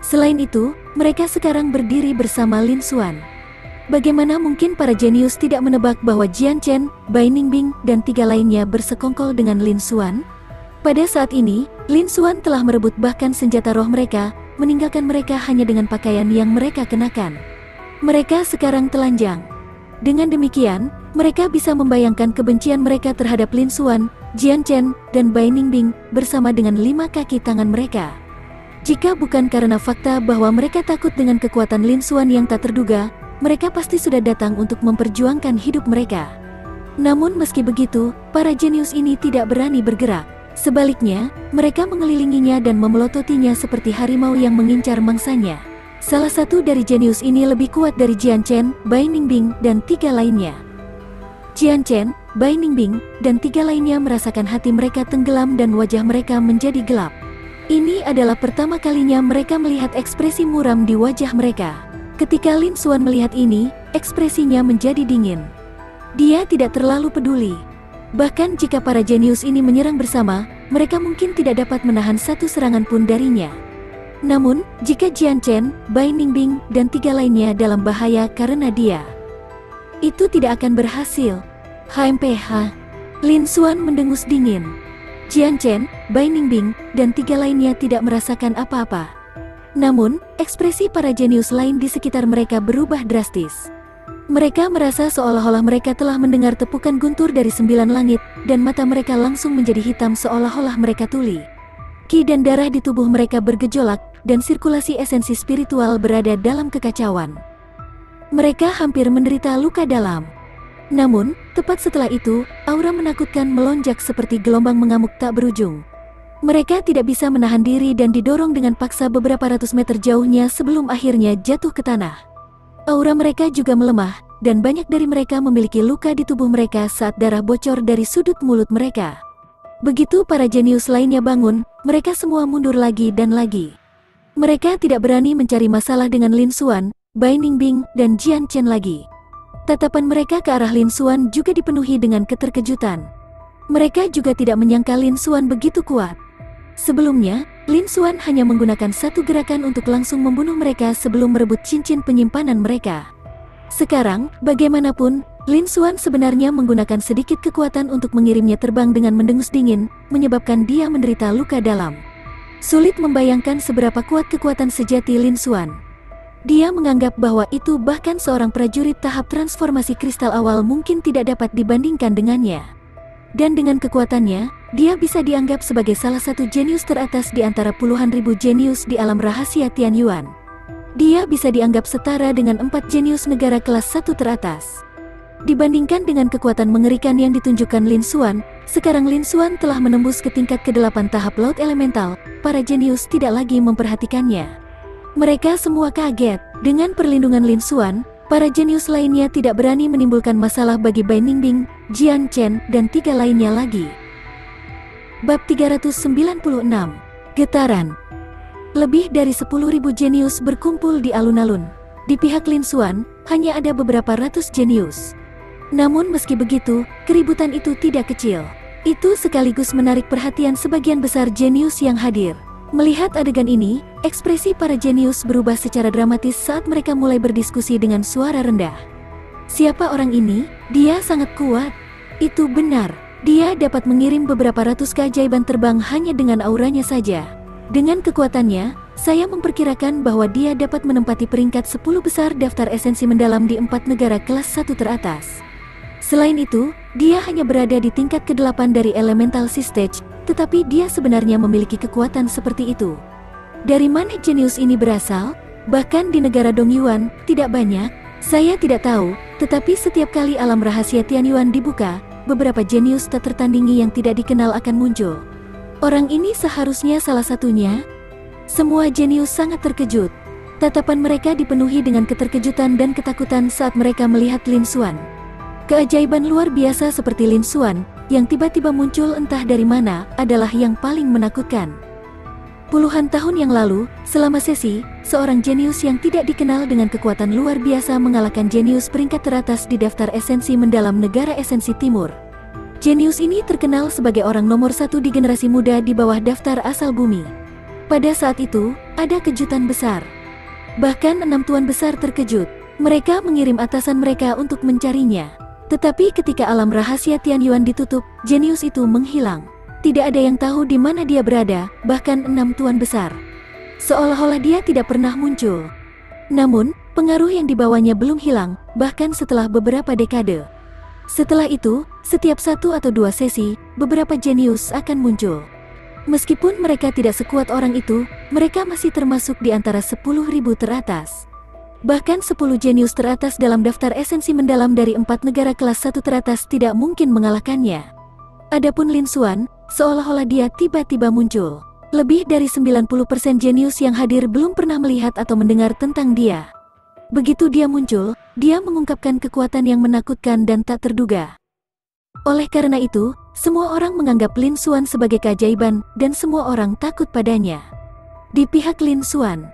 Selain itu, mereka sekarang berdiri bersama Lin Xuan. Bagaimana mungkin para jenius tidak menebak bahwa Jian Chen, Bai Ningbing, dan 3 lainnya bersekongkol dengan Lin Xuan? Pada saat ini, Lin Xuan telah merebut bahkan senjata roh mereka, meninggalkan mereka hanya dengan pakaian yang mereka kenakan. Mereka sekarang telanjang. Dengan demikian, mereka bisa membayangkan kebencian mereka terhadap Lin Xuan, Jian Chen, dan Bai Ningbing bersama dengan 5 kaki tangan mereka. Jika bukan karena fakta bahwa mereka takut dengan kekuatan Lin Xuan yang tak terduga, mereka pasti sudah datang untuk memperjuangkan hidup mereka. Namun meski begitu, para jenius ini tidak berani bergerak. Sebaliknya, mereka mengelilinginya dan memelototinya seperti harimau yang mengincar mangsanya. Salah satu dari jenius ini lebih kuat dari Jian Chen, Bai Ningbing, dan 3 lainnya. Jian Chen, Bai Ningbing, dan 3 lainnya merasakan hati mereka tenggelam dan wajah mereka menjadi gelap. Ini adalah pertama kalinya mereka melihat ekspresi muram di wajah mereka. Ketika Lin Xuan melihat ini, ekspresinya menjadi dingin. Dia tidak terlalu peduli. Bahkan jika para jenius ini menyerang bersama, mereka mungkin tidak dapat menahan satu serangan pun darinya. Namun, jika Jian Chen, Bai Ningbing, dan 3 lainnya dalam bahaya karena dia, itu tidak akan berhasil. HMPH. Lin Xuan mendengus dingin. Jian Chen, Bai Ningbing, dan 3 lainnya tidak merasakan apa-apa. Namun, ekspresi para jenius lain di sekitar mereka berubah drastis. Mereka merasa seolah-olah mereka telah mendengar tepukan guntur dari 9 langit, dan mata mereka langsung menjadi hitam seolah-olah mereka tuli. Ki dan darah di tubuh mereka bergejolak, dan sirkulasi esensi spiritual berada dalam kekacauan. Mereka hampir menderita luka dalam. Namun, tepat setelah itu, aura menakutkan melonjak seperti gelombang mengamuk tak berujung. Mereka tidak bisa menahan diri dan didorong dengan paksa beberapa ratus meter jauhnya sebelum akhirnya jatuh ke tanah. Aura mereka juga melemah, dan banyak dari mereka memiliki luka di tubuh mereka saat darah bocor dari sudut mulut mereka. Begitu para jenius lainnya bangun, mereka semua mundur lagi dan lagi. Mereka tidak berani mencari masalah dengan Lin Xuan, Bai Ningbing, dan Jian Chen lagi. Tatapan mereka ke arah Lin Xuan juga dipenuhi dengan keterkejutan. Mereka juga tidak menyangka Lin Xuan begitu kuat. Sebelumnya, Lin Xuan hanya menggunakan satu gerakan untuk langsung membunuh mereka sebelum merebut cincin penyimpanan mereka. Sekarang, bagaimanapun, Lin Xuan sebenarnya menggunakan sedikit kekuatan untuk mengirimnya terbang dengan mendengus dingin, menyebabkan dia menderita luka dalam. Sulit membayangkan seberapa kuat kekuatan sejati Lin Xuan. Dia menganggap bahwa itu bahkan seorang prajurit tahap transformasi kristal awal mungkin tidak dapat dibandingkan dengannya. Dan dengan kekuatannya, dia bisa dianggap sebagai salah satu jenius teratas di antara puluhan ribu jenius di alam rahasia Tianyuan. Dia bisa dianggap setara dengan 4 jenius negara kelas 1 teratas. Dibandingkan dengan kekuatan mengerikan yang ditunjukkan Lin Xuan, sekarang Lin Xuan telah menembus ke tingkat ke-8 tahap laut elemental. Para jenius tidak lagi memperhatikannya. Mereka semua kaget. Dengan perlindungan Lin Xuan, para jenius lainnya tidak berani menimbulkan masalah bagi Bai Ningbing, Jian Chen, dan 3 lainnya lagi. Bab 396. Getaran. Lebih dari 10.000 jenius berkumpul di alun-alun. Di pihak Lin Xuan, hanya ada beberapa ratus jenius. Namun meski begitu, keributan itu tidak kecil. Itu sekaligus menarik perhatian sebagian besar jenius yang hadir. Melihat adegan ini, ekspresi para jenius berubah secara dramatis saat mereka mulai berdiskusi dengan suara rendah. Siapa orang ini? Dia sangat kuat. Itu benar. Dia dapat mengirim beberapa ratus keajaiban terbang hanya dengan auranya saja. Dengan kekuatannya, saya memperkirakan bahwa dia dapat menempati peringkat 10 besar daftar esensi mendalam di 4 negara kelas 1 teratas. Selain itu, dia hanya berada di tingkat ke-8 dari Elemental Sea Stage, tetapi dia sebenarnya memiliki kekuatan seperti itu. Dari mana jenius ini berasal? Bahkan di negara Dongyuan, tidak banyak. Saya tidak tahu, tetapi setiap kali alam rahasia Tianyuan dibuka, beberapa jenius tak tertandingi yang tidak dikenal akan muncul. Orang ini seharusnya salah satunya. Semua jenius sangat terkejut. Tatapan mereka dipenuhi dengan keterkejutan dan ketakutan saat mereka melihat Lin Xuan. Keajaiban luar biasa seperti Lin Xuan, yang tiba-tiba muncul entah dari mana, adalah yang paling menakutkan. Puluhan tahun yang lalu, selama sesi, seorang jenius yang tidak dikenal dengan kekuatan luar biasa mengalahkan jenius peringkat teratas di daftar esensi mendalam negara esensi timur. Jenius ini terkenal sebagai orang nomor 1 di generasi muda di bawah daftar asal bumi. Pada saat itu, ada kejutan besar. Bahkan 6 tuan besar terkejut. Mereka mengirim atasan mereka untuk mencarinya. Tetapi ketika alam rahasia Tianyuan ditutup, jenius itu menghilang. Tidak ada yang tahu di mana dia berada, bahkan 6 tuan besar. Seolah-olah dia tidak pernah muncul. Namun, pengaruh yang dibawanya belum hilang, bahkan setelah beberapa dekade. Setelah itu, setiap 1 atau 2 sesi, beberapa jenius akan muncul. Meskipun mereka tidak sekuat orang itu, mereka masih termasuk di antara 10.000 teratas. Bahkan 10 jenius teratas dalam daftar esensi mendalam dari 4 negara kelas 1 teratas tidak mungkin mengalahkannya. Adapun Lin Xuan, seolah-olah dia tiba-tiba muncul. Lebih dari 90% jenius yang hadir belum pernah melihat atau mendengar tentang dia. Begitu dia muncul, dia mengungkapkan kekuatan yang menakutkan dan tak terduga. Oleh karena itu, semua orang menganggap Lin Xuan sebagai keajaiban, dan semua orang takut padanya. Di pihak Lin Xuan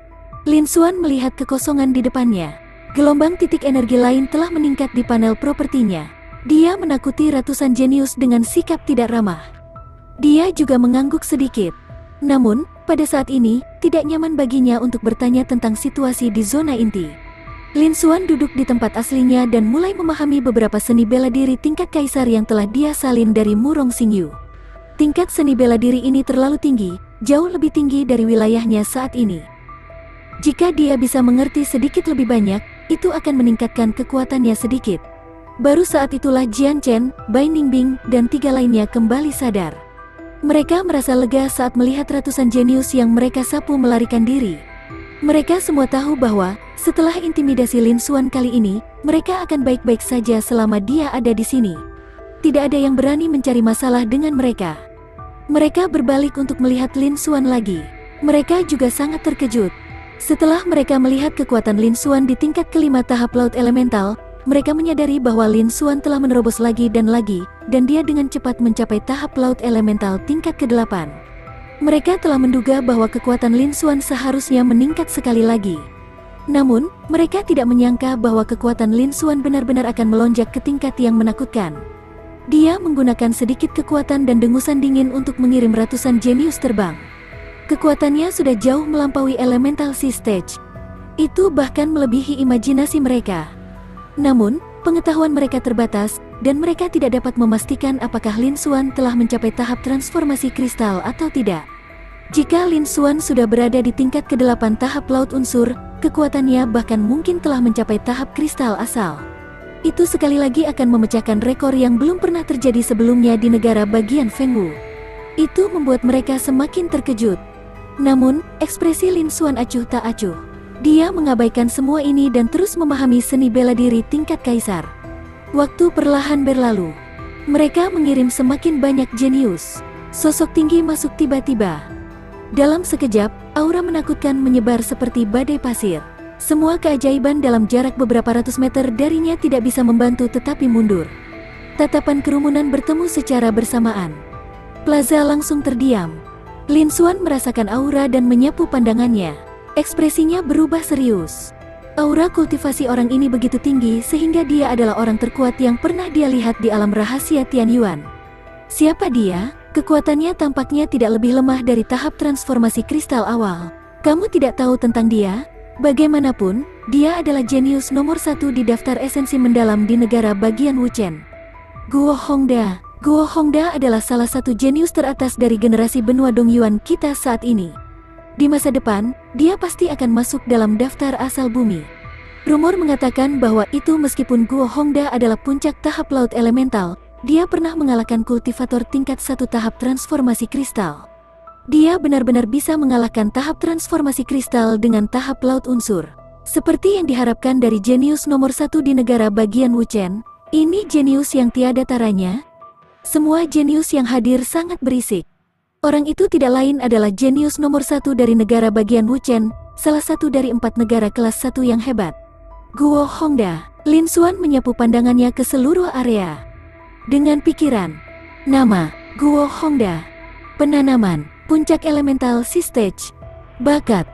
melihat kekosongan di depannya. Gelombang titik energi lain telah meningkat di panel propertinya. Dia menakuti ratusan jenius dengan sikap tidak ramah. Dia juga mengangguk sedikit. Namun, pada saat ini, tidak nyaman baginya untuk bertanya tentang situasi di zona inti. Lin Xuan duduk di tempat aslinya dan mulai memahami beberapa seni bela diri tingkat kaisar yang telah dia salin dari Murong Xingyu. Tingkat seni bela diri ini terlalu tinggi, jauh lebih tinggi dari wilayahnya saat ini. Jika dia bisa mengerti sedikit lebih banyak, itu akan meningkatkan kekuatannya sedikit. Baru saat itulah Jian Chen, Bai Ningbing, dan 3 lainnya kembali sadar. Mereka merasa lega saat melihat ratusan jenius yang mereka sapu melarikan diri. Mereka semua tahu bahwa, setelah intimidasi Lin Xuan kali ini, mereka akan baik-baik saja selama dia ada di sini. Tidak ada yang berani mencari masalah dengan mereka. Mereka berbalik untuk melihat Lin Xuan lagi. Mereka juga sangat terkejut. Setelah mereka melihat kekuatan Lin Xuan di tingkat ke-5 tahap laut elemental, mereka menyadari bahwa Lin Xuan telah menerobos lagi, dan dia dengan cepat mencapai tahap laut elemental tingkat ke-8. Mereka telah menduga bahwa kekuatan Lin Xuan seharusnya meningkat sekali lagi. Namun, mereka tidak menyangka bahwa kekuatan Lin Xuan benar-benar akan melonjak ke tingkat yang menakutkan. Dia menggunakan sedikit kekuatan dan dengusan dingin untuk mengirim ratusan jenius terbang. Kekuatannya sudah jauh melampaui Elemental Sea Stage. Itu bahkan melebihi imajinasi mereka. Namun, pengetahuan mereka terbatas, dan mereka tidak dapat memastikan apakah Lin Xuan telah mencapai tahap transformasi kristal atau tidak. Jika Lin Xuan sudah berada di tingkat ke-8 tahap laut unsur, kekuatannya bahkan mungkin telah mencapai tahap kristal asal. Itu sekali lagi akan memecahkan rekor yang belum pernah terjadi sebelumnya di negara bagian Fengwu. Itu membuat mereka semakin terkejut. Namun, ekspresi Lin Xuan acuh tak acuh. Dia mengabaikan semua ini dan terus memahami seni bela diri tingkat kaisar. Waktu perlahan berlalu. Mereka mengirim semakin banyak jenius. Sosok tinggi masuk tiba-tiba. Dalam sekejap, aura menakutkan menyebar seperti badai pasir. Semua keajaiban dalam jarak beberapa ratus meter darinya tidak bisa membantu tetapi mundur. Tatapan kerumunan bertemu secara bersamaan. Plaza langsung terdiam. Lin Xuan merasakan aura dan menyapu pandangannya. Ekspresinya berubah serius. Aura kultivasi orang ini begitu tinggi sehingga dia adalah orang terkuat yang pernah dia lihat di alam rahasia Tianyuan. Siapa dia? Kekuatannya tampaknya tidak lebih lemah dari tahap transformasi kristal awal. Kamu tidak tahu tentang dia? Bagaimanapun, dia adalah jenius nomor 1 di daftar esensi mendalam di negara bagian Wuchen. Guo Hongda. Guo Hongda adalah salah satu jenius teratas dari generasi benua Dongyuan kita saat ini. Di masa depan, dia pasti akan masuk dalam daftar asal bumi. Rumor mengatakan bahwa itu meskipun Guo Hongda adalah puncak tahap laut elemental, dia pernah mengalahkan kultivator tingkat 1 tahap transformasi kristal. Dia benar-benar bisa mengalahkan tahap transformasi kristal dengan tahap laut unsur. Seperti yang diharapkan dari jenius nomor 1 di negara bagian Wuchen, ini jenius yang tiada taranya. Semua jenius yang hadir sangat berisik. Orang itu tidak lain adalah jenius nomor 1 dari negara bagian Wuchen, salah satu dari 4 negara kelas 1 yang hebat. Guo Hongda. Lin Xuan menyapu pandangannya ke seluruh area. Dengan pikiran, nama, Guo Hongda. Penanaman, puncak elemental si stage. Bakat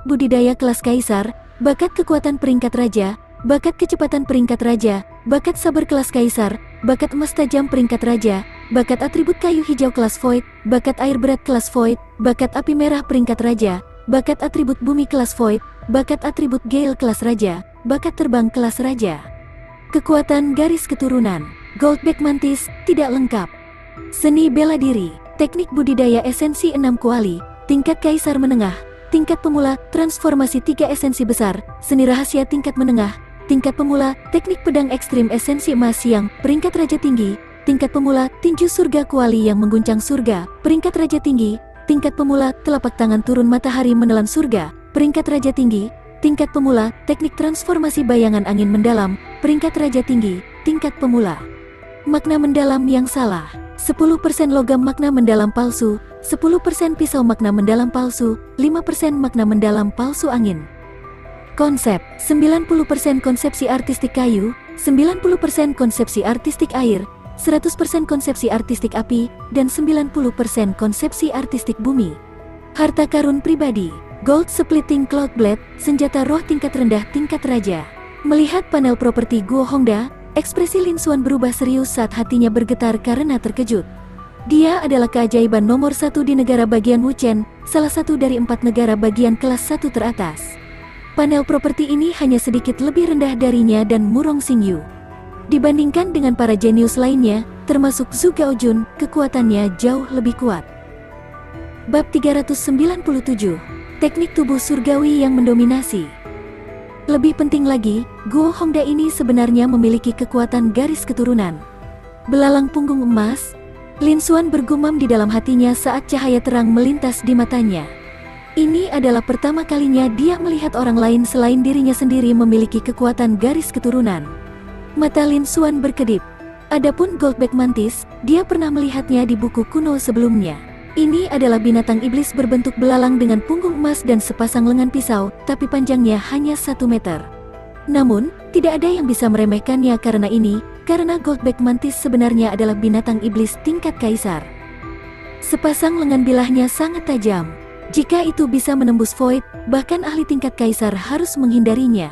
budidaya kelas kaisar, bakat kekuatan peringkat raja, bakat kecepatan peringkat raja, bakat sabar kelas kaisar, bakat emas tajam peringkat raja, bakat atribut kayu hijau kelas void, bakat air berat kelas void, bakat api merah peringkat raja, bakat atribut bumi kelas void, bakat atribut gale kelas raja, bakat terbang kelas raja. Kekuatan garis keturunan, Goldback Mantis, tidak lengkap. Seni bela diri, teknik budidaya esensi 6 kuali, tingkat kaisar menengah, tingkat pemula, transformasi 3 esensi besar, seni rahasia tingkat menengah, tingkat pemula, teknik pedang ekstrim esensi emas yang peringkat raja tinggi, tingkat pemula, tinju surga kuali yang mengguncang surga, peringkat raja tinggi, tingkat pemula, telapak tangan turun matahari menelan surga, peringkat raja tinggi, tingkat pemula, teknik transformasi bayangan angin mendalam, peringkat raja tinggi, tingkat pemula. Makna mendalam yang salah, 10% logam makna mendalam palsu, 10% pisau makna mendalam palsu, 5% makna mendalam palsu angin. Konsep, 90% konsepsi artistik kayu, 90% konsepsi artistik air, 100% konsepsi artistik api, dan 90% konsepsi artistik bumi. Harta karun pribadi, Gold Splitting Cloud Blade, senjata roh tingkat rendah tingkat raja. Melihat panel properti Guo Hongda, ekspresi Lin Xuan berubah serius saat hatinya bergetar karena terkejut. Dia adalah keajaiban nomor 1 di negara bagian Wuchen, salah satu dari 4 negara bagian kelas 1 teratas. Panel properti ini hanya sedikit lebih rendah darinya dan Murong Xingyu. Dibandingkan dengan para jenius lainnya, termasuk Zhu Gaojun, kekuatannya jauh lebih kuat. Bab 397, Teknik Tubuh Surgawi yang Mendominasi. Lebih penting lagi, Guo Hongda ini sebenarnya memiliki kekuatan garis keturunan. Belalang punggung emas, Lin Xuan bergumam di dalam hatinya saat cahaya terang melintas di matanya. Ini adalah pertama kalinya dia melihat orang lain selain dirinya sendiri memiliki kekuatan garis keturunan. Mata Lin Xuan berkedip. Adapun Goldback Mantis, dia pernah melihatnya di buku kuno sebelumnya. Ini adalah binatang iblis berbentuk belalang dengan punggung emas dan sepasang lengan pisau, tapi panjangnya hanya 1 meter. Namun, tidak ada yang bisa meremehkannya karena Goldback Mantis sebenarnya adalah binatang iblis tingkat kaisar. Sepasang lengan bilahnya sangat tajam. Jika itu bisa menembus void, bahkan ahli tingkat kaisar harus menghindarinya.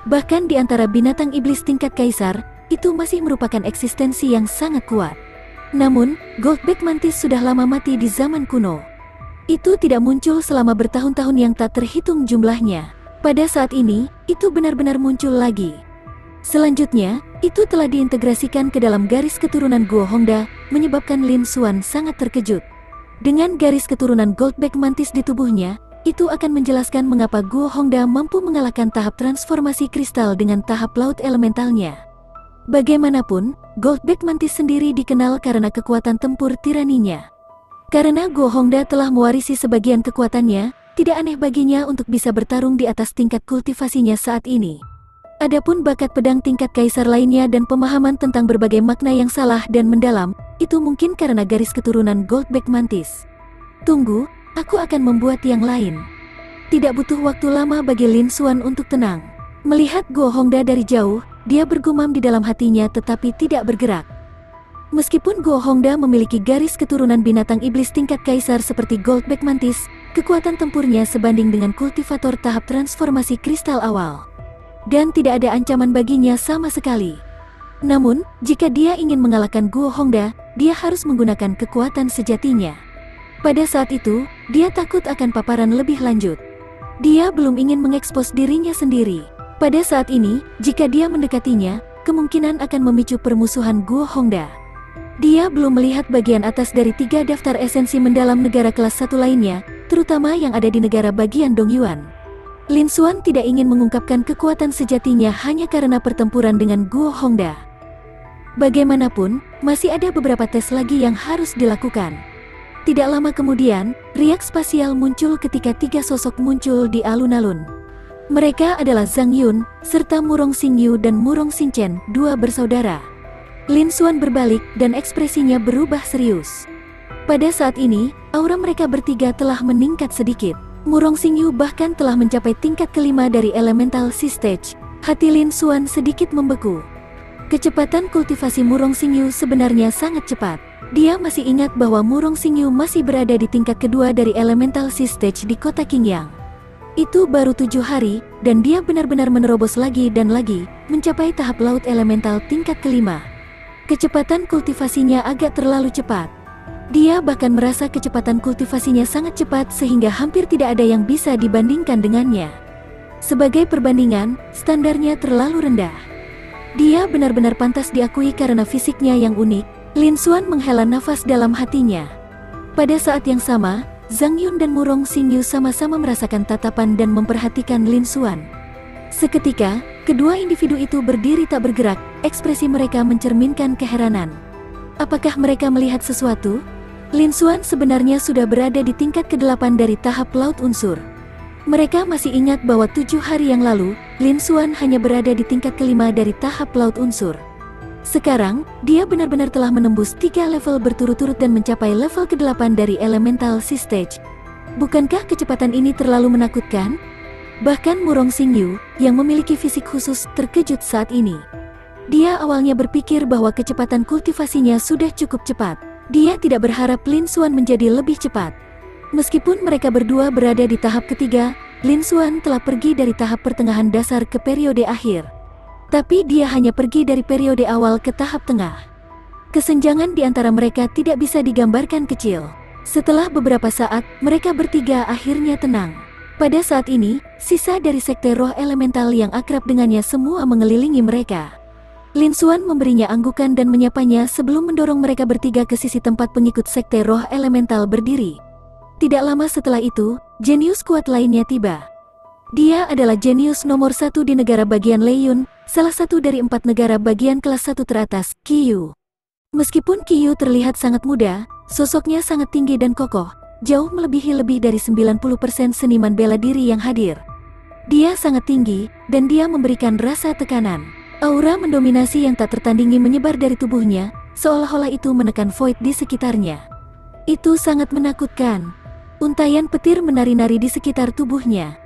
Bahkan di antara binatang iblis tingkat kaisar, itu masih merupakan eksistensi yang sangat kuat. Namun, Goldback Mantis sudah lama mati di zaman kuno. Itu tidak muncul selama bertahun-tahun yang tak terhitung jumlahnya. Pada saat ini, itu benar-benar muncul lagi. Selanjutnya, itu telah diintegrasikan ke dalam garis keturunan Guo Hongda, menyebabkan Lin Xuan sangat terkejut. Dengan garis keturunan Goldback Mantis di tubuhnya, itu akan menjelaskan mengapa Guo Hongda mampu mengalahkan tahap transformasi kristal dengan tahap laut elementalnya. Bagaimanapun, Goldback Mantis sendiri dikenal karena kekuatan tempur tiraninya. Karena Guo Hongda telah mewarisi sebagian kekuatannya, tidak aneh baginya untuk bisa bertarung di atas tingkat kultivasinya saat ini. Adapun bakat pedang tingkat kaisar lainnya dan pemahaman tentang berbagai makna yang salah dan mendalam, itu mungkin karena garis keturunan Goldback Mantis. Tunggu, aku akan membuat yang lain. Tidak butuh waktu lama bagi Lin Xuan untuk tenang. Melihat Guo Hongda dari jauh, dia bergumam di dalam hatinya tetapi tidak bergerak. Meskipun Guo Hongda memiliki garis keturunan binatang iblis tingkat kaisar seperti Goldback Mantis, kekuatan tempurnya sebanding dengan kultivator tahap transformasi kristal awal. Dan tidak ada ancaman baginya sama sekali. Namun, jika dia ingin mengalahkan Guo Hongda, dia harus menggunakan kekuatan sejatinya. Pada saat itu, dia takut akan paparan lebih lanjut. Dia belum ingin mengekspos dirinya sendiri. Pada saat ini, jika dia mendekatinya, kemungkinan akan memicu permusuhan Guo Hongda. Dia belum melihat bagian atas dari 3 daftar esensi mendalam negara kelas 1 lainnya, terutama yang ada di negara bagian Dongyuan. Lin Xuan tidak ingin mengungkapkan kekuatan sejatinya hanya karena pertempuran dengan Guo Hongda. Bagaimanapun, masih ada beberapa tes lagi yang harus dilakukan. Tidak lama kemudian, riak spasial muncul ketika 3 sosok muncul di alun-alun. Mereka adalah Zhang Yun, serta Murong Xingyu dan Murong Xingchen, 2 bersaudara. Lin Xuan berbalik dan ekspresinya berubah serius. Pada saat ini, aura mereka bertiga telah meningkat sedikit. Murong Xingyu bahkan telah mencapai tingkat kelima dari Elemental Sea Stage. Hati Lin Xuan sedikit membeku. Kecepatan kultivasi Murong Xingyu sebenarnya sangat cepat. Dia masih ingat bahwa Murong Xingyu masih berada di tingkat kedua dari Elemental Sea Stage di kota Qingyang. Itu baru 7 hari, dan dia benar-benar menerobos lagi dan lagi, mencapai tahap laut elemental tingkat kelima. Kecepatan kultivasinya agak terlalu cepat. Dia bahkan merasa kecepatan kultivasinya sangat cepat sehingga hampir tidak ada yang bisa dibandingkan dengannya. Sebagai perbandingan, standarnya terlalu rendah. Dia benar-benar pantas diakui karena fisiknya yang unik. Lin Xuan menghela nafas dalam hatinya. Pada saat yang sama, Zhang Yun dan Murong Xingyu sama-sama merasakan tatapan dan memperhatikan Lin Xuan. Seketika, kedua individu itu berdiri tak bergerak, ekspresi mereka mencerminkan keheranan. Apakah mereka melihat sesuatu? Lin Xuan sebenarnya sudah berada di tingkat ke-8 dari tahap laut unsur. Mereka masih ingat bahwa 7 hari yang lalu, Lin Xuan hanya berada di tingkat ke-5 dari tahap laut unsur. Sekarang, dia benar-benar telah menembus 3 level berturut-turut dan mencapai level ke-8 dari Elemental Sea Stage. Bukankah kecepatan ini terlalu menakutkan? Bahkan Murong Xingyu, yang memiliki fisik khusus, terkejut saat ini. Dia awalnya berpikir bahwa kecepatan kultivasinya sudah cukup cepat. Dia tidak berharap Lin Xuan menjadi lebih cepat. Meskipun mereka berdua berada di tahap ketiga, Lin Xuan telah pergi dari tahap pertengahan dasar ke periode akhir. Tapi dia hanya pergi dari periode awal ke tahap tengah. Kesenjangan di antara mereka tidak bisa digambarkan kecil. Setelah beberapa saat, mereka bertiga akhirnya tenang. Pada saat ini, sisa dari sekte roh elemental yang akrab dengannya semua mengelilingi mereka. Lin Xuan memberinya anggukan dan menyapanya sebelum mendorong mereka bertiga ke sisi tempat pengikut sekte roh elemental berdiri. Tidak lama setelah itu, jenius kuat lainnya tiba. Dia adalah jenius nomor 1 di negara bagian Leiyun, salah satu dari 4 negara bagian kelas 1 teratas, Qiyu. Meskipun Qiyu terlihat sangat muda, sosoknya sangat tinggi dan kokoh, jauh melebihi lebih dari 90% seniman bela diri yang hadir. Dia sangat tinggi, dan dia memberikan rasa tekanan. Aura mendominasi yang tak tertandingi menyebar dari tubuhnya, seolah-olah itu menekan void di sekitarnya. Itu sangat menakutkan. Untaian petir menari-nari di sekitar tubuhnya.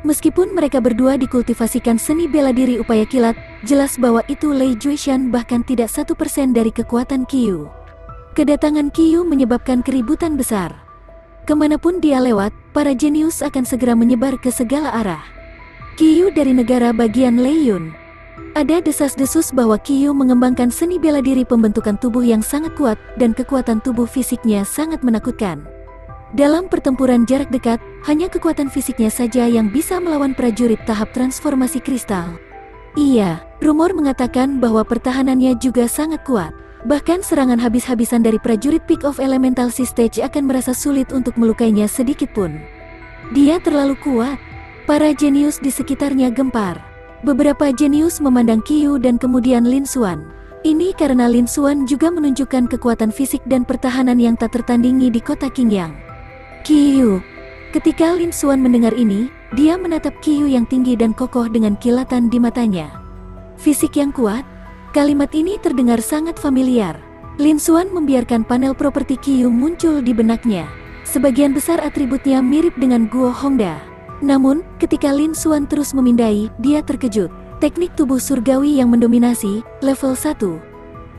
Meskipun mereka berdua dikultivasikan seni bela diri upaya kilat, jelas bahwa itu Lei Juishan bahkan tidak 1% dari kekuatan Qiyu. Kedatangan Qiyu menyebabkan keributan besar. Kemanapun dia lewat, para jenius akan segera menyebar ke segala arah. Qiyu dari negara bagian Leiyun. Ada desas-desus bahwa Qiyu mengembangkan seni bela diri pembentukan tubuh yang sangat kuat dan kekuatan tubuh fisiknya sangat menakutkan. Dalam pertempuran jarak dekat, hanya kekuatan fisiknya saja yang bisa melawan prajurit tahap transformasi kristal. Iya, rumor mengatakan bahwa pertahanannya juga sangat kuat. Bahkan serangan habis-habisan dari prajurit Peak of Elemental Sea Stage akan merasa sulit untuk melukainya sedikit pun. Dia terlalu kuat. Para jenius di sekitarnya gempar. Beberapa jenius memandang Qiyu dan kemudian Lin Xuan. Ini karena Lin Xuan juga menunjukkan kekuatan fisik dan pertahanan yang tak tertandingi di kota Qingyang. Qiyu. Ketika Lin Xuan mendengar ini, dia menatap Qiyu yang tinggi dan kokoh dengan kilatan di matanya. Fisik yang kuat? Kalimat ini terdengar sangat familiar. Lin Xuan membiarkan panel properti Qiyu muncul di benaknya. Sebagian besar atributnya mirip dengan Guo Hongda. Namun, ketika Lin Xuan terus memindai, dia terkejut. Teknik tubuh surgawi yang mendominasi, level 1.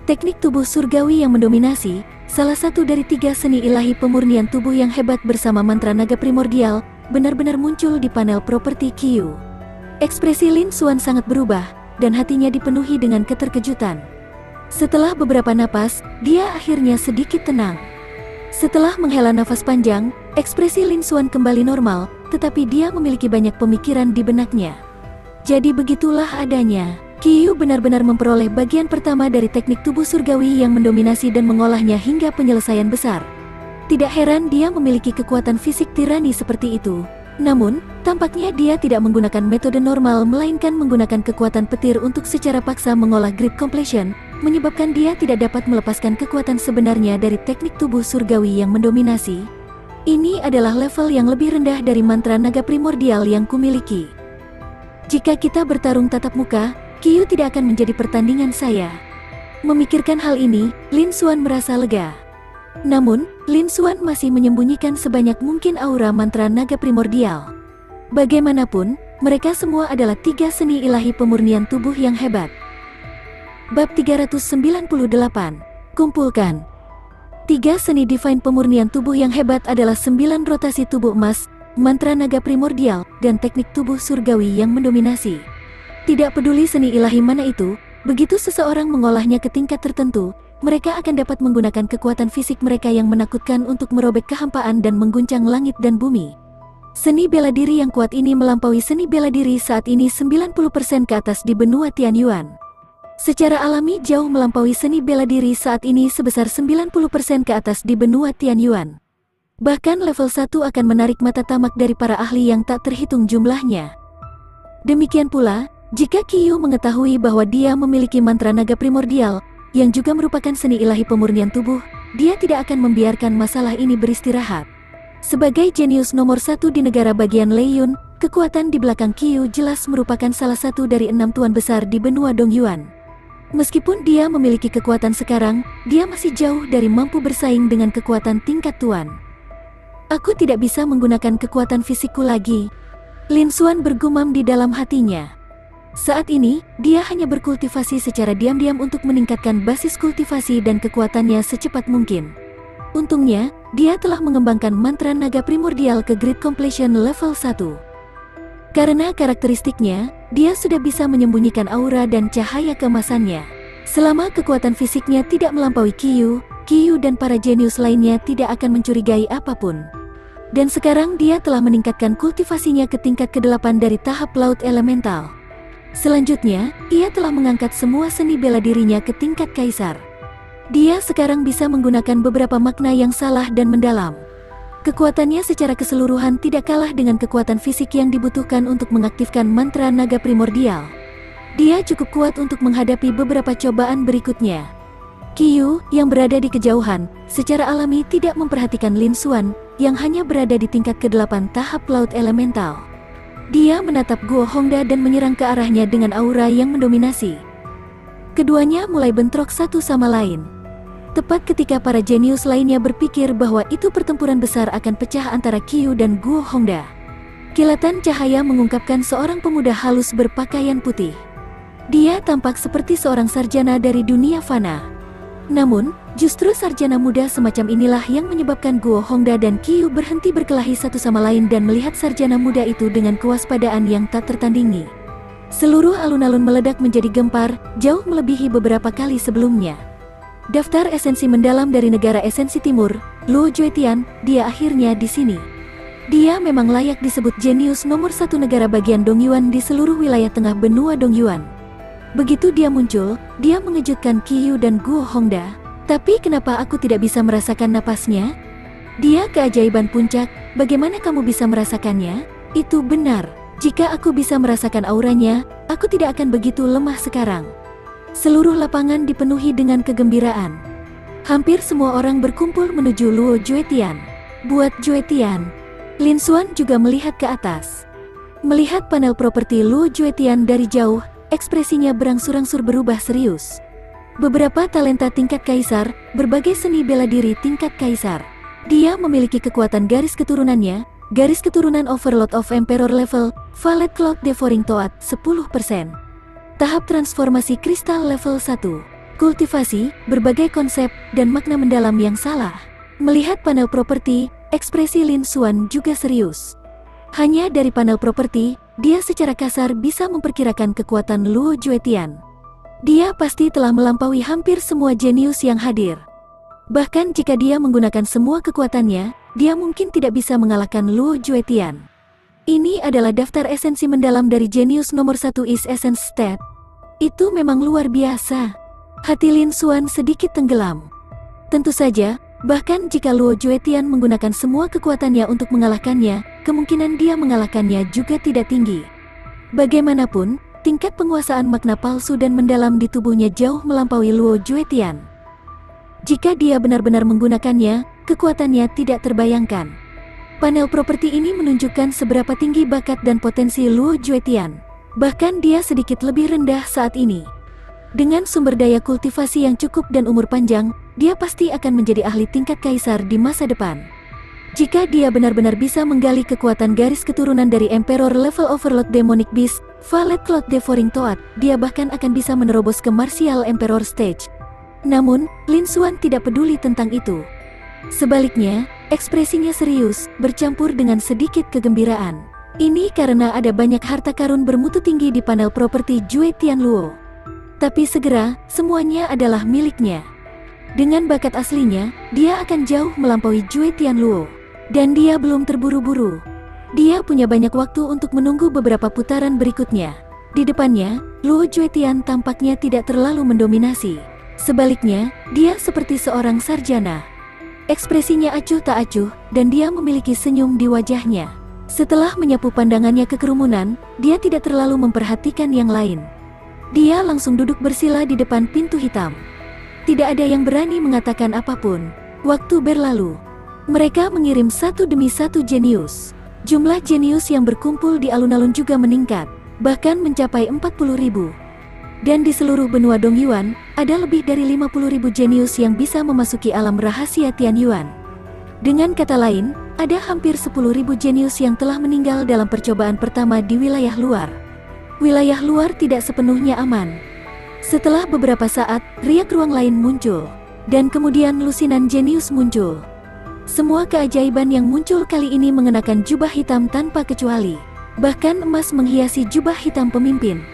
Teknik tubuh surgawi yang mendominasi, salah satu dari 3 seni ilahi pemurnian tubuh yang hebat bersama mantra naga primordial, benar-benar muncul di panel properti Qiyu. Ekspresi Lin Xuan sangat berubah, dan hatinya dipenuhi dengan keterkejutan. Setelah beberapa napas, dia akhirnya sedikit tenang. Setelah menghela nafas panjang, ekspresi Lin Xuan kembali normal, tetapi dia memiliki banyak pemikiran di benaknya. Jadi begitulah adanya. Qiyu benar-benar memperoleh bagian pertama dari teknik tubuh surgawi yang mendominasi dan mengolahnya hingga penyelesaian besar. Tidak heran dia memiliki kekuatan fisik tirani seperti itu. Namun, tampaknya dia tidak menggunakan metode normal melainkan menggunakan kekuatan petir untuk secara paksa mengolah grid completion, menyebabkan dia tidak dapat melepaskan kekuatan sebenarnya dari teknik tubuh surgawi yang mendominasi. Ini adalah level yang lebih rendah dari mantra naga primordial yang kumiliki. Jika kita bertarung tatap muka, Qiyu tidak akan menjadi pertandingan saya. Memikirkan hal ini, Lin Xuan merasa lega. Namun, Lin Xuan masih menyembunyikan sebanyak mungkin aura mantra naga primordial. Bagaimanapun, mereka semua adalah 3 seni ilahi pemurnian tubuh yang hebat. Bab 398. Kumpulkan. 3 seni divine pemurnian tubuh yang hebat adalah 9 rotasi tubuh emas, mantra naga primordial, dan teknik tubuh surgawi yang mendominasi. Tidak peduli seni ilahi mana itu, begitu seseorang mengolahnya ke tingkat tertentu, mereka akan dapat menggunakan kekuatan fisik mereka yang menakutkan untuk merobek kehampaan dan mengguncang langit dan bumi. Seni bela diri yang kuat ini melampaui seni bela diri saat ini 90% ke atas di benua Tianyuan. Secara alami jauh melampaui seni bela diri saat ini sebesar 90% ke atas di benua Tianyuan. Bahkan level 1 akan menarik mata tamak dari para ahli yang tak terhitung jumlahnya. Demikian pula, jika Qiyu mengetahui bahwa dia memiliki mantra naga primordial, yang juga merupakan seni ilahi pemurnian tubuh, dia tidak akan membiarkan masalah ini beristirahat. Sebagai jenius nomor 1 di negara bagian Leiyun, kekuatan di belakang Qiyu jelas merupakan salah satu dari 6 tuan besar di benua Dongyuan. Meskipun dia memiliki kekuatan sekarang, dia masih jauh dari mampu bersaing dengan kekuatan tingkat tuan. Aku tidak bisa menggunakan kekuatan fisikku lagi. Lin Xuan bergumam di dalam hatinya. Saat ini, dia hanya berkultivasi secara diam-diam untuk meningkatkan basis kultivasi dan kekuatannya secepat mungkin. Untungnya, dia telah mengembangkan mantra naga primordial ke grid completion level 1. Karena karakteristiknya, dia sudah bisa menyembunyikan aura dan cahaya keemasannya. Selama kekuatan fisiknya tidak melampaui Qiyu dan para jenius lainnya tidak akan mencurigai apapun. Dan sekarang dia telah meningkatkan kultivasinya ke tingkat ke-8 dari tahap laut elemental. Selanjutnya, ia telah mengangkat semua seni bela dirinya ke tingkat kaisar. Dia sekarang bisa menggunakan beberapa makna yang salah dan mendalam. Kekuatannya secara keseluruhan tidak kalah dengan kekuatan fisik yang dibutuhkan untuk mengaktifkan mantra naga primordial. Dia cukup kuat untuk menghadapi beberapa cobaan berikutnya. Qiyu, yang berada di kejauhan, secara alami tidak memperhatikan Lin Xuan, yang hanya berada di tingkat ke-8 tahap laut elemental. Dia menatap Guo Hongda dan menyerang ke arahnya dengan aura yang mendominasi. Keduanya mulai bentrok satu sama lain. Tepat ketika para jenius lainnya berpikir bahwa itu pertempuran besar akan pecah antara Qiyu dan Guo Hongda. Kilatan cahaya mengungkapkan seorang pemuda halus berpakaian putih. Dia tampak seperti seorang sarjana dari dunia fana. Namun, justru sarjana muda semacam inilah yang menyebabkan Guo Hongda dan Qiyu berhenti berkelahi satu sama lain dan melihat sarjana muda itu dengan kewaspadaan yang tak tertandingi. Seluruh alun-alun meledak menjadi gempar, jauh melebihi beberapa kali sebelumnya. Daftar esensi mendalam dari negara esensi timur, Luo Juetian, dia akhirnya di sini. Dia memang layak disebut jenius nomor 1 negara bagian Dongyuan di seluruh wilayah tengah benua Dongyuan. Begitu dia muncul, dia mengejutkan Qiyu dan Guo Hongda. Tapi kenapa aku tidak bisa merasakan napasnya? Dia keajaiban puncak, bagaimana kamu bisa merasakannya? Itu benar, jika aku bisa merasakan auranya, aku tidak akan begitu lemah sekarang. Seluruh lapangan dipenuhi dengan kegembiraan. Hampir semua orang berkumpul menuju Luo Juetian. Buat Juetian, Lin Xuan juga melihat ke atas. Melihat panel properti Luo Juetian dari jauh, ekspresinya berangsur-angsur berubah serius. Beberapa talenta tingkat kaisar, berbagai seni bela diri tingkat kaisar. Dia memiliki kekuatan garis keturunannya, garis keturunan Overlord of Emperor level, Valet Clock Devouring Toad 10%. Tahap transformasi kristal level 1. Kultivasi, berbagai konsep, dan makna mendalam yang salah. Melihat panel properti, ekspresi Lin Xuan juga serius. Hanya dari panel properti, dia secara kasar bisa memperkirakan kekuatan Luo Juetian. Dia pasti telah melampaui hampir semua jenius yang hadir. Bahkan jika dia menggunakan semua kekuatannya, dia mungkin tidak bisa mengalahkan Luo Juetian. Ini adalah daftar esensi mendalam dari jenius nomor 1 East Essence State. Itu memang luar biasa. Hati Lin Xuan sedikit tenggelam. Tentu saja, Bahkan jika Luo Juetian menggunakan semua kekuatannya untuk mengalahkannya, kemungkinan dia mengalahkannya juga tidak tinggi. Bagaimanapun, tingkat penguasaan makna palsu dan mendalam di tubuhnya jauh melampaui Luo Juetian. Jika dia benar-benar menggunakannya, kekuatannya tidak terbayangkan. Panel properti ini menunjukkan seberapa tinggi bakat dan potensi Luo Juetian. Bahkan dia sedikit lebih rendah saat ini. Dengan sumber daya kultivasi yang cukup dan umur panjang, dia pasti akan menjadi ahli tingkat kaisar di masa depan. Jika dia benar-benar bisa menggali kekuatan garis keturunan dari Emperor level Overlord Demonic Beast, Valet Cloud Devouring Toad, dia bahkan akan bisa menerobos ke Martial Emperor Stage. Namun, Lin Xuan tidak peduli tentang itu. Sebaliknya, ekspresinya serius, bercampur dengan sedikit kegembiraan. Ini karena ada banyak harta karun bermutu tinggi di panel properti Jue Tianluo. Tapi segera, semuanya adalah miliknya. Dengan bakat aslinya, dia akan jauh melampaui Jue Tianluo. Dan dia belum terburu-buru. Dia punya banyak waktu untuk menunggu beberapa putaran berikutnya. Di depannya, Luo Juetian tampaknya tidak terlalu mendominasi. Sebaliknya, dia seperti seorang sarjana. Ekspresinya acuh tak acuh, dan dia memiliki senyum di wajahnya. Setelah menyapu pandangannya ke kerumunan, dia tidak terlalu memperhatikan yang lain. Dia langsung duduk bersila di depan pintu hitam. Tidak ada yang berani mengatakan apapun. Waktu berlalu. Mereka mengirim satu demi satu jenius. Jumlah jenius yang berkumpul di alun-alun juga meningkat, bahkan mencapai 40.000. Dan di seluruh benua Dongyuan, ada lebih dari 50.000 jenius yang bisa memasuki alam rahasia Tianyuan. Dengan kata lain, ada hampir 10.000 jenius yang telah meninggal dalam percobaan pertama di wilayah luar. Wilayah luar tidak sepenuhnya aman. Setelah beberapa saat, riak ruang lain muncul. Dan kemudian lusinan jenius muncul. Semua keajaiban yang muncul kali ini mengenakan jubah hitam tanpa kecuali. Bahkan emas menghiasi jubah hitam pemimpin.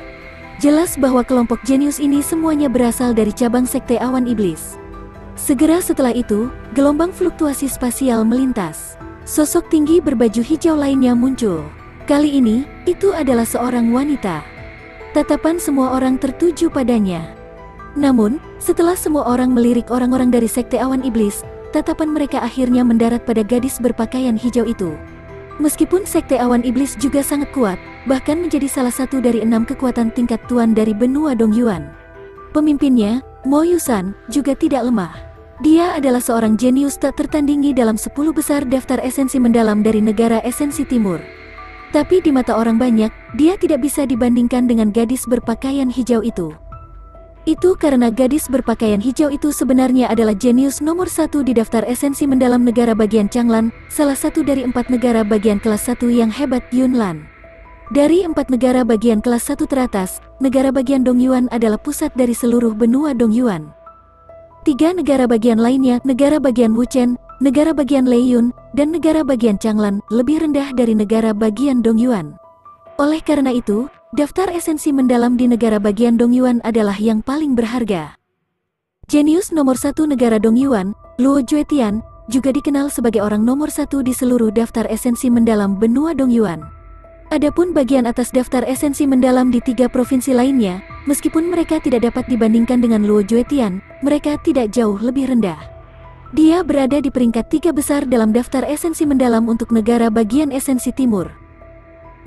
Jelas bahwa kelompok jenius ini semuanya berasal dari cabang sekte awan iblis. Segera setelah itu, gelombang fluktuasi spasial melintas. Sosok tinggi berbaju hijau lainnya muncul. Kali ini, itu adalah seorang wanita. Tatapan semua orang tertuju padanya. Namun, setelah semua orang melirik orang-orang dari sekte awan iblis, tatapan mereka akhirnya mendarat pada gadis berpakaian hijau itu. Meskipun sekte awan iblis juga sangat kuat, bahkan menjadi salah satu dari 6 kekuatan tingkat tuan dari benua Dongyuan. Pemimpinnya, Mo Yusan, juga tidak lemah. Dia adalah seorang jenius tak tertandingi dalam 10 besar daftar esensi mendalam dari negara esensi timur. Tapi di mata orang banyak, dia tidak bisa dibandingkan dengan gadis berpakaian hijau itu. Itu karena gadis berpakaian hijau itu sebenarnya adalah jenius nomor 1 di daftar esensi mendalam negara bagian Changlan, salah satu dari 4 negara bagian kelas 1 yang hebat Yunlan. Dari 4 negara bagian kelas 1 teratas, negara bagian Dongyuan adalah pusat dari seluruh benua Dongyuan. 3 negara bagian lainnya, negara bagian Wuchen, negara bagian Leiyun, dan negara bagian Changlan, lebih rendah dari negara bagian Dongyuan. Oleh karena itu, daftar esensi mendalam di negara bagian Dongyuan adalah yang paling berharga. Jenius nomor 1 negara Dongyuan, Luo Juetian, juga dikenal sebagai orang nomor 1 di seluruh daftar esensi mendalam benua Dongyuan. Adapun bagian atas daftar esensi mendalam di 3 provinsi lainnya, meskipun mereka tidak dapat dibandingkan dengan Luo Juetian, mereka tidak jauh lebih rendah. Dia berada di peringkat 3 besar dalam daftar esensi mendalam untuk negara bagian esensi timur.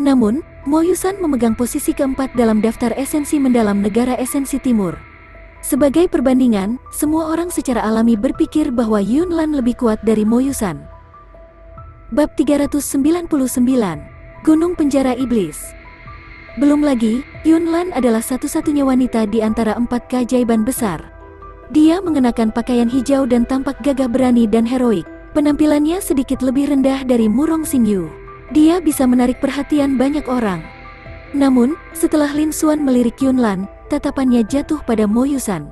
Namun, Mo Yusan memegang posisi keempat dalam daftar esensi mendalam negara esensi timur. Sebagai perbandingan, semua orang secara alami berpikir bahwa Yunlan lebih kuat dari Mo Yusan. Bab 399, Gunung Penjara Iblis. Belum lagi, Yunlan adalah satu-satunya wanita di antara 4 keajaiban besar. Dia mengenakan pakaian hijau dan tampak gagah berani dan heroik. Penampilannya sedikit lebih rendah dari Murong Xingyu. Dia bisa menarik perhatian banyak orang. Namun, setelah Lin Xuan melirik Yunlan, tatapannya jatuh pada Mo Yusan.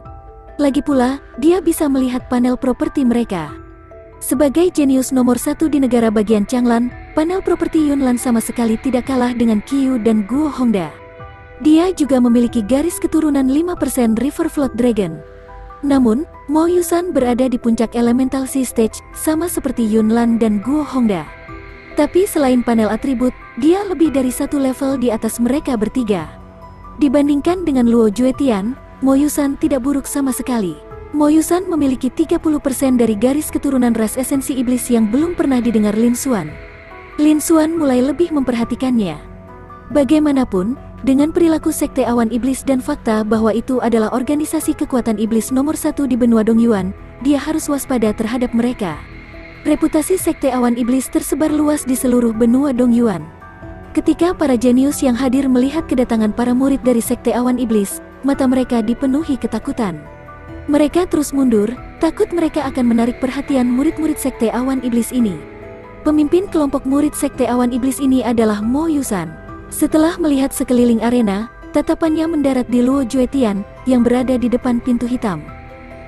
Lagi pula, dia bisa melihat panel properti mereka. Sebagai jenius nomor 1 di negara bagian Changlan, panel properti Yunlan sama sekali tidak kalah dengan Qiyu dan Guo Hongda. Dia juga memiliki garis keturunan 5% River Flood Dragon. Namun, Mo Yusan berada di puncak Elemental Sea Stage, sama seperti Yunlan dan Guo Hongda. Tapi selain panel atribut, dia lebih dari 1 level di atas mereka bertiga. Dibandingkan dengan Luo Juetian, Mo Yusan tidak buruk sama sekali. Mo Yusan memiliki 30% dari garis keturunan ras esensi iblis yang belum pernah didengar Lin Xuan. Lin Xuan mulai lebih memperhatikannya. Bagaimanapun, dengan perilaku Sekte Awan Iblis dan fakta bahwa itu adalah organisasi kekuatan iblis nomor 1 di benua Dongyuan, dia harus waspada terhadap mereka. Reputasi Sekte Awan Iblis tersebar luas di seluruh benua Dongyuan. Ketika para jenius yang hadir melihat kedatangan para murid dari Sekte Awan Iblis, mata mereka dipenuhi ketakutan. Mereka terus mundur, takut mereka akan menarik perhatian murid-murid Sekte Awan Iblis ini. Pemimpin kelompok murid Sekte Awan Iblis ini adalah Mo Yusan. Setelah melihat sekeliling arena, tatapannya mendarat di Luo Juetian yang berada di depan pintu hitam.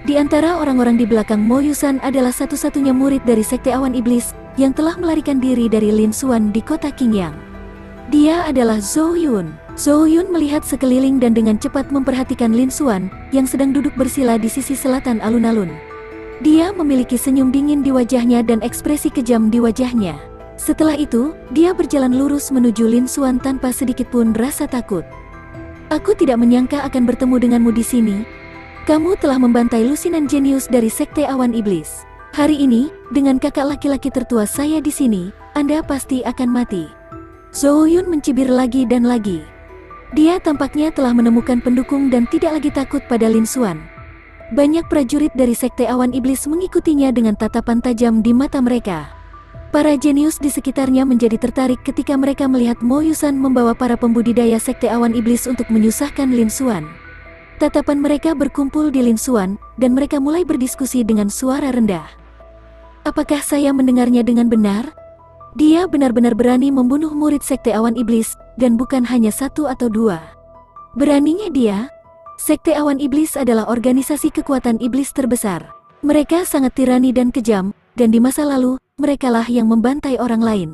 Di antara orang-orang di belakang Mo Yusan adalah satu-satunya murid dari Sekte Awan Iblis yang telah melarikan diri dari Lin Xuan di kota Qingyang. Dia adalah Zhou Yun. Zhou Yun melihat sekeliling dan dengan cepat memperhatikan Lin Xuan yang sedang duduk bersila di sisi selatan alun-alun. Dia memiliki senyum dingin di wajahnya dan ekspresi kejam di wajahnya. Setelah itu, dia berjalan lurus menuju Lin Xuan tanpa sedikit pun rasa takut. Aku tidak menyangka akan bertemu denganmu di sini. Kamu telah membantai lusinan jenius dari Sekte Awan Iblis. Hari ini, dengan kakak laki-laki tertua saya di sini, Anda pasti akan mati. Zhou Yun mencibir lagi dan lagi. Dia tampaknya telah menemukan pendukung dan tidak lagi takut pada Lin Xuan. Banyak prajurit dari Sekte Awan Iblis mengikutinya dengan tatapan tajam di mata mereka. Para jenius di sekitarnya menjadi tertarik ketika mereka melihat Mo Yusan membawa para pembudidaya Sekte Awan Iblis untuk menyusahkan Lin Xuan. Tatapan mereka berkumpul di Lin Xuan, dan mereka mulai berdiskusi dengan suara rendah. Apakah saya mendengarnya dengan benar? Dia benar-benar berani membunuh murid Sekte Awan Iblis, dan bukan hanya 1 atau 2. Beraninya dia? Sekte Awan Iblis adalah organisasi kekuatan iblis terbesar. Mereka sangat tirani dan kejam, dan di masa lalu, merekalah yang membantai orang lain.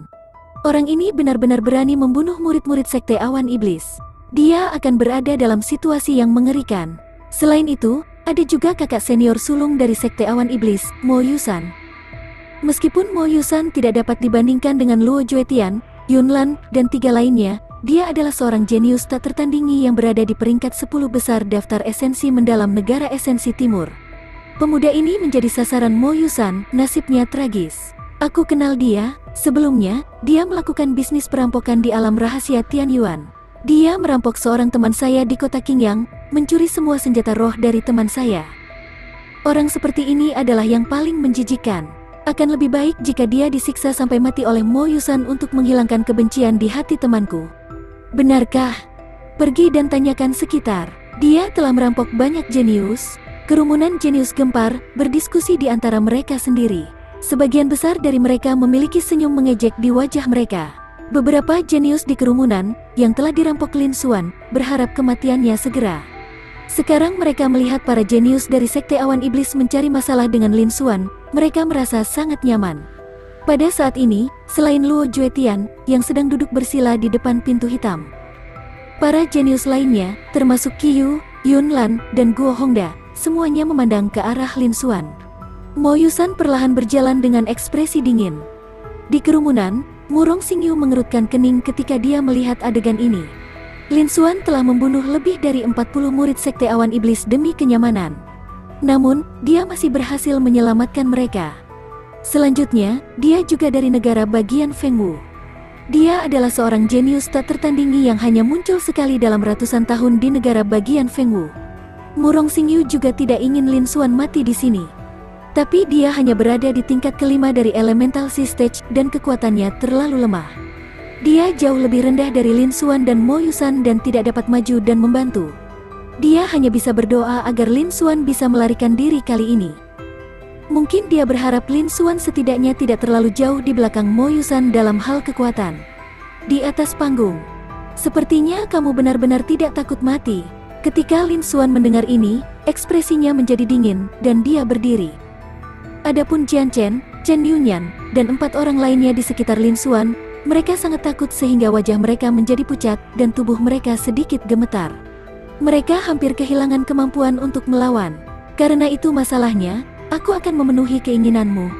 Orang ini benar-benar berani membunuh murid-murid Sekte Awan Iblis. Dia akan berada dalam situasi yang mengerikan. Selain itu, ada juga kakak senior sulung dari Sekte Awan Iblis, Mo Yusan. Meskipun Mo Yusan tidak dapat dibandingkan dengan Luo Juetian, Yunlan, dan 3 lainnya, dia adalah seorang jenius tak tertandingi yang berada di peringkat 10 besar daftar esensi mendalam negara esensi timur. Pemuda ini menjadi sasaran Mo Yusan, nasibnya tragis. Aku kenal dia. Sebelumnya, dia melakukan bisnis perampokan di alam rahasia Tianyuan. Dia merampok seorang teman saya di kota Qingyang, mencuri semua senjata roh dari teman saya. Orang seperti ini adalah yang paling menjijikan. Akan lebih baik jika dia disiksa sampai mati oleh Mo Yusan untuk menghilangkan kebencian di hati temanku. Benarkah? Pergi dan tanyakan sekitar. Dia telah merampok banyak jenius. Kerumunan jenius gempar, berdiskusi di antara mereka sendiri. Sebagian besar dari mereka memiliki senyum mengejek di wajah mereka. Beberapa jenius di kerumunan, yang telah dirampok Lin Xuan, berharap kematiannya segera. Sekarang mereka melihat para jenius dari Sekte Awan Iblis mencari masalah dengan Lin Xuan, mereka merasa sangat nyaman. Pada saat ini, selain Luo Juetian, yang sedang duduk bersila di depan pintu hitam, para jenius lainnya, termasuk Qiyu, Yunlan, dan Guo Hongda, semuanya memandang ke arah Lin Xuan. Mo Yusan perlahan berjalan dengan ekspresi dingin. Di kerumunan, Murong Xingyu mengerutkan kening ketika dia melihat adegan ini. Lin Xuan telah membunuh lebih dari 40 murid Sekte Awan Iblis demi kenyamanan. Namun, dia masih berhasil menyelamatkan mereka. Selanjutnya, dia juga dari negara bagian Fengwu. Dia adalah seorang jenius tak tertandingi yang hanya muncul sekali dalam ratusan tahun di negara bagian Fengwu. Murong Xingyu juga tidak ingin Lin Xuan mati di sini. Tapi dia hanya berada di tingkat kelima dari Elemental Sea Stage dan kekuatannya terlalu lemah. Dia jauh lebih rendah dari Lin Xuan dan Mo Yusan dan tidak dapat maju dan membantu. Dia hanya bisa berdoa agar Lin Xuan bisa melarikan diri kali ini. Mungkin dia berharap Lin Xuan setidaknya tidak terlalu jauh di belakang Mo Yusan dalam hal kekuatan. Di atas panggung, sepertinya kamu benar-benar tidak takut mati. Ketika Lin Xuan mendengar ini, ekspresinya menjadi dingin, dan dia berdiri. Adapun Jian Chen, Chen Yunyan, dan 4 orang lainnya di sekitar Lin Xuan, mereka sangat takut sehingga wajah mereka menjadi pucat, dan tubuh mereka sedikit gemetar. Mereka hampir kehilangan kemampuan untuk melawan. Karena itu masalahnya, aku akan memenuhi keinginanmu.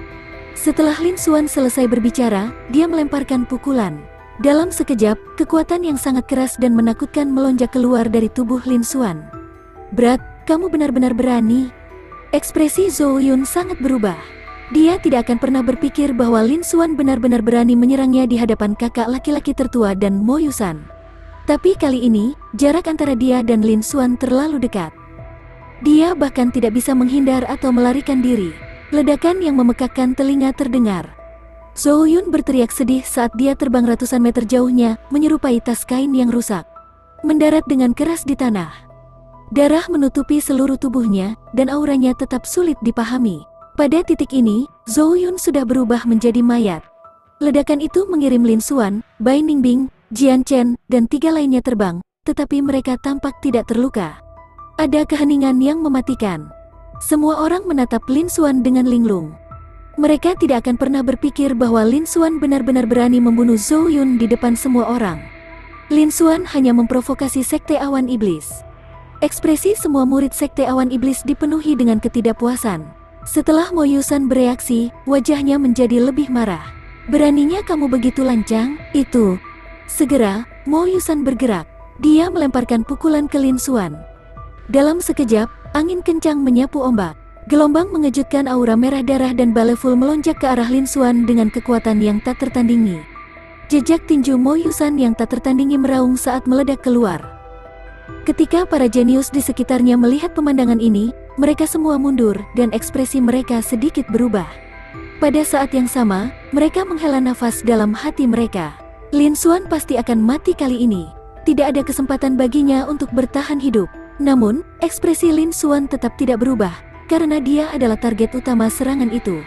Setelah Lin Xuan selesai berbicara, dia melemparkan pukulan. Dalam sekejap, kekuatan yang sangat keras dan menakutkan melonjak keluar dari tubuh Lin Xuan. Berat, kamu benar-benar berani. Ekspresi Zhou Yun sangat berubah. Dia tidak akan pernah berpikir bahwa Lin Xuan benar-benar berani menyerangnya di hadapan kakak laki-laki tertua dan Mo Yusan. Tapi kali ini, jarak antara dia dan Lin Xuan terlalu dekat. Dia bahkan tidak bisa menghindar atau melarikan diri. Ledakan yang memekakkan telinga terdengar. Zhou Yun berteriak sedih saat dia terbang ratusan meter jauhnya, menyerupai tas kain yang rusak. Mendarat dengan keras di tanah. Darah menutupi seluruh tubuhnya, dan auranya tetap sulit dipahami. Pada titik ini, Zhou Yun sudah berubah menjadi mayat. Ledakan itu mengirim Lin Xuan, Bai Ningbing, Jian Chen, dan 3 lainnya terbang, tetapi mereka tampak tidak terluka. Ada keheningan yang mematikan. Semua orang menatap Lin Xuan dengan linglung. Mereka tidak akan pernah berpikir bahwa Lin Xuan benar-benar berani membunuh Zhou Yun di depan semua orang. Lin Xuan hanya memprovokasi Sekte Awan Iblis. Ekspresi semua murid Sekte Awan Iblis dipenuhi dengan ketidakpuasan. Setelah Mo Yusan bereaksi, wajahnya menjadi lebih marah. Beraninya kamu begitu lancang, itu. Segera, Mo Yusan bergerak. Dia melemparkan pukulan ke Lin Xuan. Dalam sekejap, angin kencang menyapu ombak. Gelombang mengejutkan aura merah darah dan baleful melonjak ke arah Lin Xuan dengan kekuatan yang tak tertandingi. Jejak tinju Mo Yusan yang tak tertandingi meraung saat meledak keluar. Ketika para jenius di sekitarnya melihat pemandangan ini, mereka semua mundur dan ekspresi mereka sedikit berubah. Pada saat yang sama, mereka menghela nafas dalam hati mereka. Lin Xuan pasti akan mati kali ini. Tidak ada kesempatan baginya untuk bertahan hidup. Namun, ekspresi Lin Xuan tetap tidak berubah, karena dia adalah target utama serangan itu.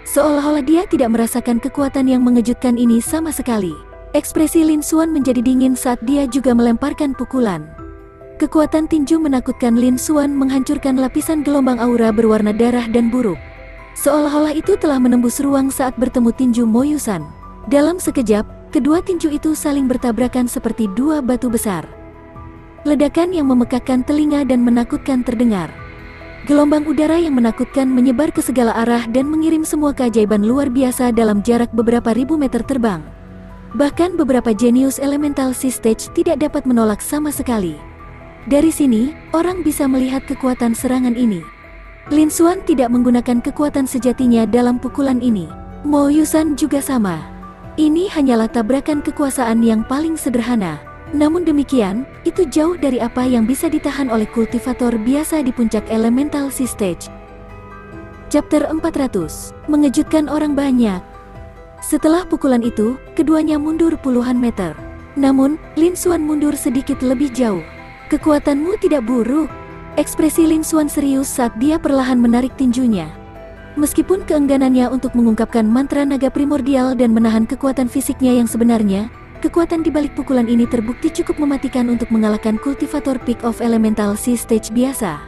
Seolah-olah dia tidak merasakan kekuatan yang mengejutkan ini sama sekali. Ekspresi Lin Xuan menjadi dingin saat dia juga melemparkan pukulan. Kekuatan tinju menakutkan Lin Xuan menghancurkan lapisan gelombang aura berwarna darah dan buruk. Seolah-olah itu telah menembus ruang saat bertemu tinju Mo Yusan. Dalam sekejap, kedua tinju itu saling bertabrakan seperti 2 batu besar. Ledakan yang memekakkan telinga dan menakutkan terdengar. Gelombang udara yang menakutkan menyebar ke segala arah dan mengirim semua keajaiban luar biasa dalam jarak beberapa ribu meter terbang. Bahkan beberapa jenius elemental Sea Stage tidak dapat menolak sama sekali. Dari sini, orang bisa melihat kekuatan serangan ini. Lin Xuan tidak menggunakan kekuatan sejatinya dalam pukulan ini. Mo Yusan juga sama. Ini hanyalah tabrakan kekuasaan yang paling sederhana. Namun demikian, itu jauh dari apa yang bisa ditahan oleh kultivator biasa di puncak elemental Sea Stage. Chapter 400, mengejutkan orang banyak. Setelah pukulan itu, keduanya mundur puluhan meter. Namun, Lin Xuan mundur sedikit lebih jauh. Kekuatanmu tidak buruk. Ekspresi Lin Xuan serius saat dia perlahan menarik tinjunya. Meskipun keengganannya untuk mengungkapkan mantra naga primordial dan menahan kekuatan fisiknya yang sebenarnya, kekuatan di balik pukulan ini terbukti cukup mematikan untuk mengalahkan kultivator Peak of Elemental Sea Stage biasa.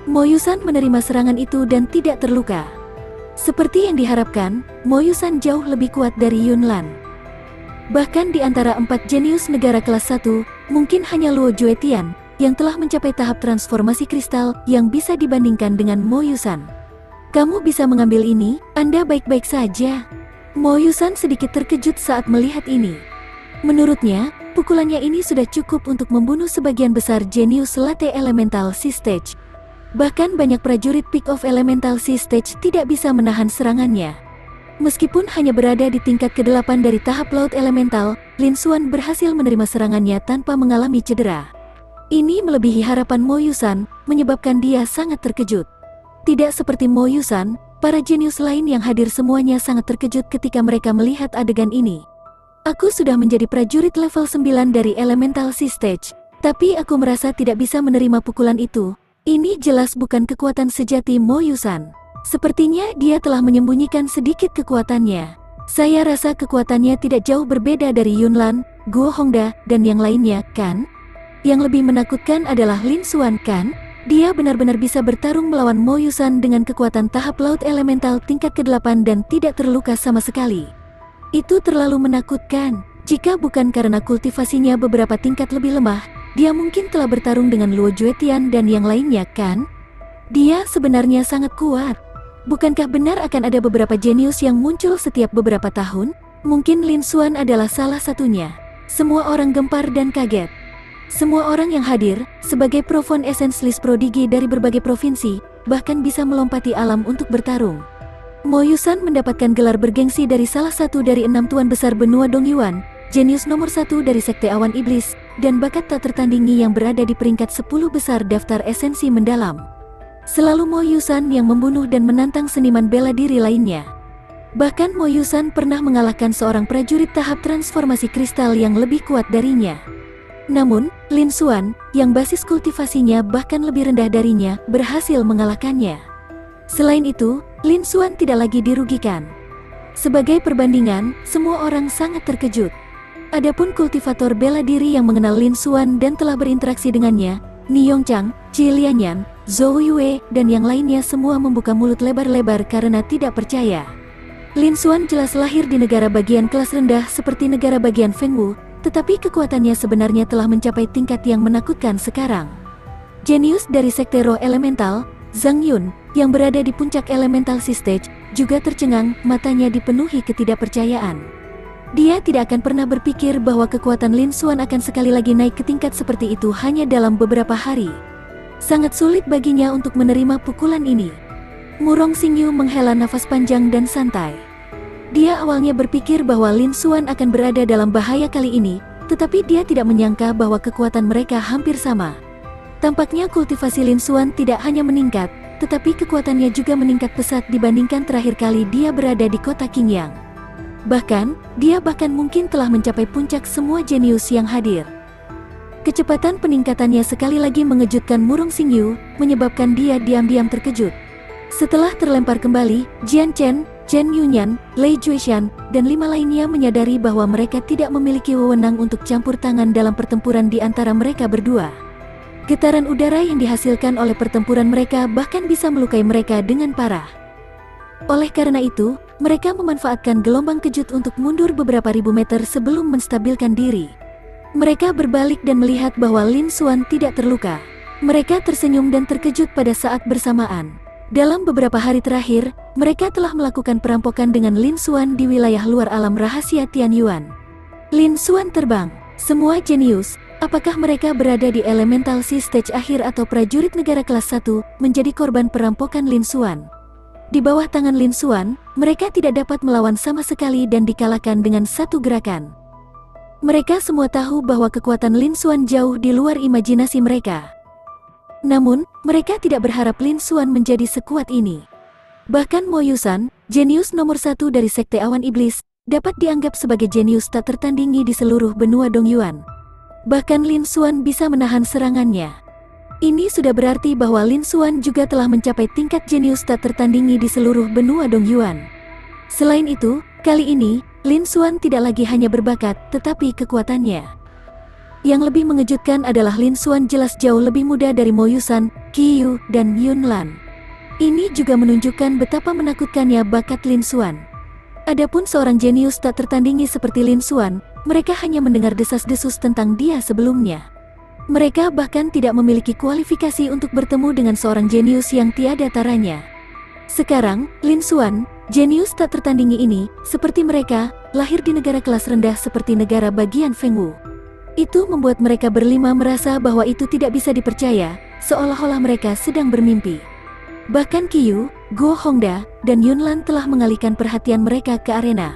Mo Yusan menerima serangan itu dan tidak terluka. Seperti yang diharapkan, Mo Yusan jauh lebih kuat dari Yun Lan. Bahkan di antara 4 jenius negara kelas 1, mungkin hanya Luo Juetian yang telah mencapai tahap transformasi kristal yang bisa dibandingkan dengan Mo Yusan. Kamu bisa mengambil ini, Anda baik-baik saja. Mo Yusan sedikit terkejut saat melihat ini. Menurutnya, pukulannya ini sudah cukup untuk membunuh sebagian besar jenius latte elemental Sea Stage. Bahkan banyak prajurit Peak of Elemental Sea Stage tidak bisa menahan serangannya. Meskipun hanya berada di tingkat ke-8 dari tahap Laut Elemental, Lin Xuan berhasil menerima serangannya tanpa mengalami cedera. Ini melebihi harapan Mo Yusan, menyebabkan dia sangat terkejut. Tidak seperti Mo Yusan, para jenius lain yang hadir semuanya sangat terkejut ketika mereka melihat adegan ini. Aku sudah menjadi prajurit level 9 dari Elemental Sea Stage, tapi aku merasa tidak bisa menerima pukulan itu. Ini jelas bukan kekuatan sejati Mo Yusan. Sepertinya dia telah menyembunyikan sedikit kekuatannya. Saya rasa kekuatannya tidak jauh berbeda dari Yun Lan, Guo Hongda, dan yang lainnya, kan? Yang lebih menakutkan adalah Lin Xuan, kan? Dia benar-benar bisa bertarung melawan Mo Yusan dengan kekuatan tahap Laut Elemental tingkat ke-8 dan tidak terluka sama sekali. Itu terlalu menakutkan. Jika bukan karena kultivasinya beberapa tingkat lebih lemah, dia mungkin telah bertarung dengan Luo Juetian dan yang lainnya, kan? Dia sebenarnya sangat kuat. Bukankah benar akan ada beberapa jenius yang muncul setiap beberapa tahun? Mungkin Lin Xuan adalah salah satunya. Semua orang gempar dan kaget. Semua orang yang hadir, sebagai Profon Essence List Prodigi dari berbagai provinsi, bahkan bisa melompati alam untuk bertarung. Mo Yusan mendapatkan gelar bergengsi dari salah satu dari 6 tuan besar benua Dongyuan, jenius nomor 1 dari Sekte Awan Iblis, dan bakat tak tertandingi yang berada di peringkat 10 besar daftar esensi mendalam. Selalu Mo Yusan yang membunuh dan menantang seniman bela diri lainnya. Bahkan Mo Yusan pernah mengalahkan seorang prajurit tahap transformasi kristal yang lebih kuat darinya. Namun, Lin Xuan, yang basis kultivasinya bahkan lebih rendah darinya, berhasil mengalahkannya. Selain itu, Lin Xuan tidak lagi dirugikan. Sebagai perbandingan, semua orang sangat terkejut. Adapun kultivator bela diri yang mengenal Lin Xuan dan telah berinteraksi dengannya, Ni Yongchang, Ji Lianyan, Zhou Yue, dan yang lainnya semua membuka mulut lebar-lebar karena tidak percaya. Lin Xuan jelas lahir di negara bagian kelas rendah seperti negara bagian Fengwu, tetapi kekuatannya sebenarnya telah mencapai tingkat yang menakutkan sekarang. Jenius dari Sekte Roh Elemental, Zhang Yun, yang berada di puncak Elemental Sea Stage, juga tercengang, matanya dipenuhi ketidakpercayaan. Dia tidak akan pernah berpikir bahwa kekuatan Lin Xuan akan sekali lagi naik ke tingkat seperti itu hanya dalam beberapa hari. Sangat sulit baginya untuk menerima pukulan ini. Murong Xingyu menghela nafas panjang dan santai. Dia awalnya berpikir bahwa Lin Xuan akan berada dalam bahaya kali ini, tetapi dia tidak menyangka bahwa kekuatan mereka hampir sama. Tampaknya kultivasi Lin Xuan tidak hanya meningkat, tetapi kekuatannya juga meningkat pesat dibandingkan terakhir kali dia berada di kota Qingyang. Bahkan, dia mungkin telah mencapai puncak semua jenius yang hadir. Kecepatan peningkatannya sekali lagi mengejutkan Murong Xingyu, menyebabkan dia diam-diam terkejut. Setelah terlempar kembali, Jian Chen, Chen Yunyan, Lei Juishan, dan 5 lainnya menyadari bahwa mereka tidak memiliki wewenang untuk campur tangan dalam pertempuran di antara mereka berdua. Getaran udara yang dihasilkan oleh pertempuran mereka bahkan bisa melukai mereka dengan parah. Oleh karena itu, mereka memanfaatkan gelombang kejut untuk mundur beberapa ribu meter sebelum menstabilkan diri. Mereka berbalik dan melihat bahwa Lin Xuan tidak terluka. Mereka tersenyum dan terkejut pada saat bersamaan. Dalam beberapa hari terakhir, mereka telah melakukan perampokan dengan Lin Xuan di wilayah luar alam rahasia Tianyuan. Lin Xuan terbang. Semua jenius, apakah mereka berada di Elemental Sea Stage akhir atau prajurit negara kelas 1, menjadi korban perampokan Lin Xuan. Di bawah tangan Lin Xuan, mereka tidak dapat melawan sama sekali dan dikalahkan dengan satu gerakan. Mereka semua tahu bahwa kekuatan Lin Xuan jauh di luar imajinasi mereka. Namun, mereka tidak berharap Lin Xuan menjadi sekuat ini. Bahkan Mo Yusan, jenius nomor 1 dari Sekte Awan Iblis, dapat dianggap sebagai jenius tak tertandingi di seluruh benua Dongyuan. Bahkan Lin Xuan bisa menahan serangannya. Ini sudah berarti bahwa Lin Xuan juga telah mencapai tingkat jenius tak tertandingi di seluruh benua Dongyuan. Selain itu, kali ini, Lin Xuan tidak lagi hanya berbakat, tetapi kekuatannya. Yang lebih mengejutkan adalah Lin Xuan jelas jauh lebih muda dari Mo Yusan, Qiyu, dan Yun Lan. Ini juga menunjukkan betapa menakutkannya bakat Lin Xuan. Adapun seorang jenius tak tertandingi seperti Lin Xuan, mereka hanya mendengar desas-desus tentang dia sebelumnya. Mereka bahkan tidak memiliki kualifikasi untuk bertemu dengan seorang jenius yang tiada taranya. Sekarang, Lin Xuan, jenius tak tertandingi ini, seperti mereka, lahir di negara kelas rendah seperti negara bagian Fengwu. Itu membuat mereka berlima merasa bahwa itu tidak bisa dipercaya, seolah-olah mereka sedang bermimpi. Bahkan Qiyu, Guo Hongda, dan Yun Lan telah mengalihkan perhatian mereka ke arena.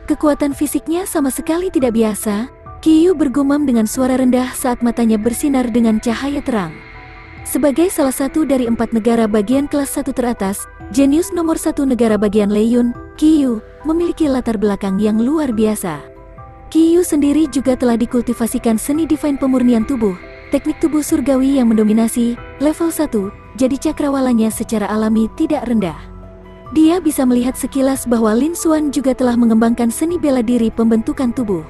Kekuatan fisiknya sama sekali tidak biasa. Qiyu bergumam dengan suara rendah saat matanya bersinar dengan cahaya terang. Sebagai salah satu dari 4 negara bagian kelas 1 teratas, jenius nomor 1 negara bagian Leiyun, Qiyu, memiliki latar belakang yang luar biasa. Qiyu sendiri juga telah dikultivasikan seni divine pemurnian tubuh, teknik tubuh surgawi yang mendominasi, level 1, jadi cakrawalanya secara alami tidak rendah. Dia bisa melihat sekilas bahwa Lin Xuan juga telah mengembangkan seni bela diri pembentukan tubuh.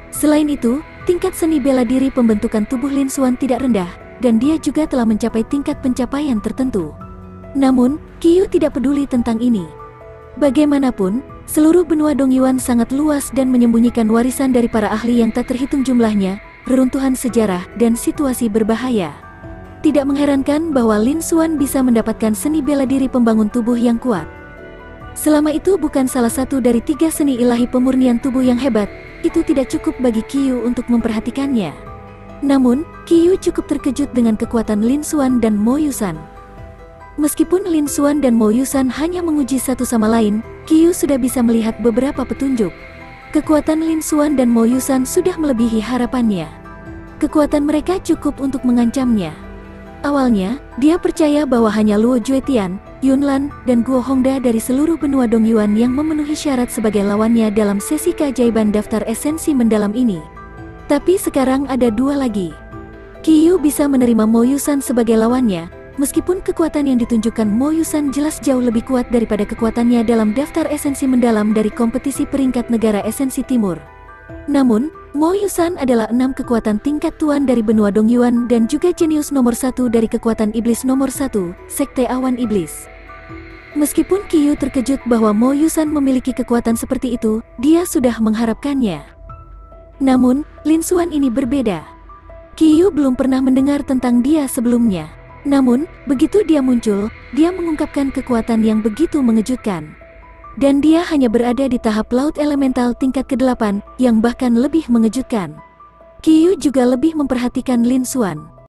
Selain itu, tingkat seni bela diri pembentukan tubuh Lin Xuan tidak rendah, dan dia juga telah mencapai tingkat pencapaian tertentu. Namun, Qiyu tidak peduli tentang ini. Bagaimanapun, seluruh benua Dongyuan sangat luas dan menyembunyikan warisan dari para ahli yang tak terhitung jumlahnya, reruntuhan sejarah, dan situasi berbahaya. Tidak mengherankan bahwa Lin Xuan bisa mendapatkan seni bela diri pembangun tubuh yang kuat. Selama itu bukan salah satu dari 3 seni ilahi pemurnian tubuh yang hebat, itu tidak cukup bagi Qiyu untuk memperhatikannya. Namun, Qiyu cukup terkejut dengan kekuatan Lin Xuan dan Mo Yusan. Meskipun Lin Xuan dan Mo Yusan hanya menguji satu sama lain, Qiyu sudah bisa melihat beberapa petunjuk. Kekuatan Lin Xuan dan Mo Yusan sudah melebihi harapannya. Kekuatan mereka cukup untuk mengancamnya. Awalnya, dia percaya bahwa hanya Luo Juetian, Yunlan, dan Guo Hongda dari seluruh benua Dongyuan yang memenuhi syarat sebagai lawannya dalam sesi keajaiban daftar esensi mendalam ini. Tapi sekarang ada dua lagi. Qiyu bisa menerima Mo Yusan sebagai lawannya, meskipun kekuatan yang ditunjukkan Mo Yusan jelas jauh lebih kuat daripada kekuatannya dalam daftar esensi mendalam dari kompetisi peringkat negara esensi timur. Namun, Mo Yusan adalah 6 kekuatan tingkat tuan dari benua Dongyuan dan juga jenius nomor 1 dari kekuatan iblis nomor 1, Sekte Awan Iblis. Meskipun Qiyu terkejut bahwa Mo Yusan memiliki kekuatan seperti itu, dia sudah mengharapkannya. Namun, Lin Xuan ini berbeda. Qiyu belum pernah mendengar tentang dia sebelumnya. Namun, begitu dia muncul, dia mengungkapkan kekuatan yang begitu mengejutkan. Dan dia hanya berada di tahap laut elemental tingkat ke-8, yang bahkan lebih mengejutkan. Qiyu juga lebih memperhatikan Lin Xuan.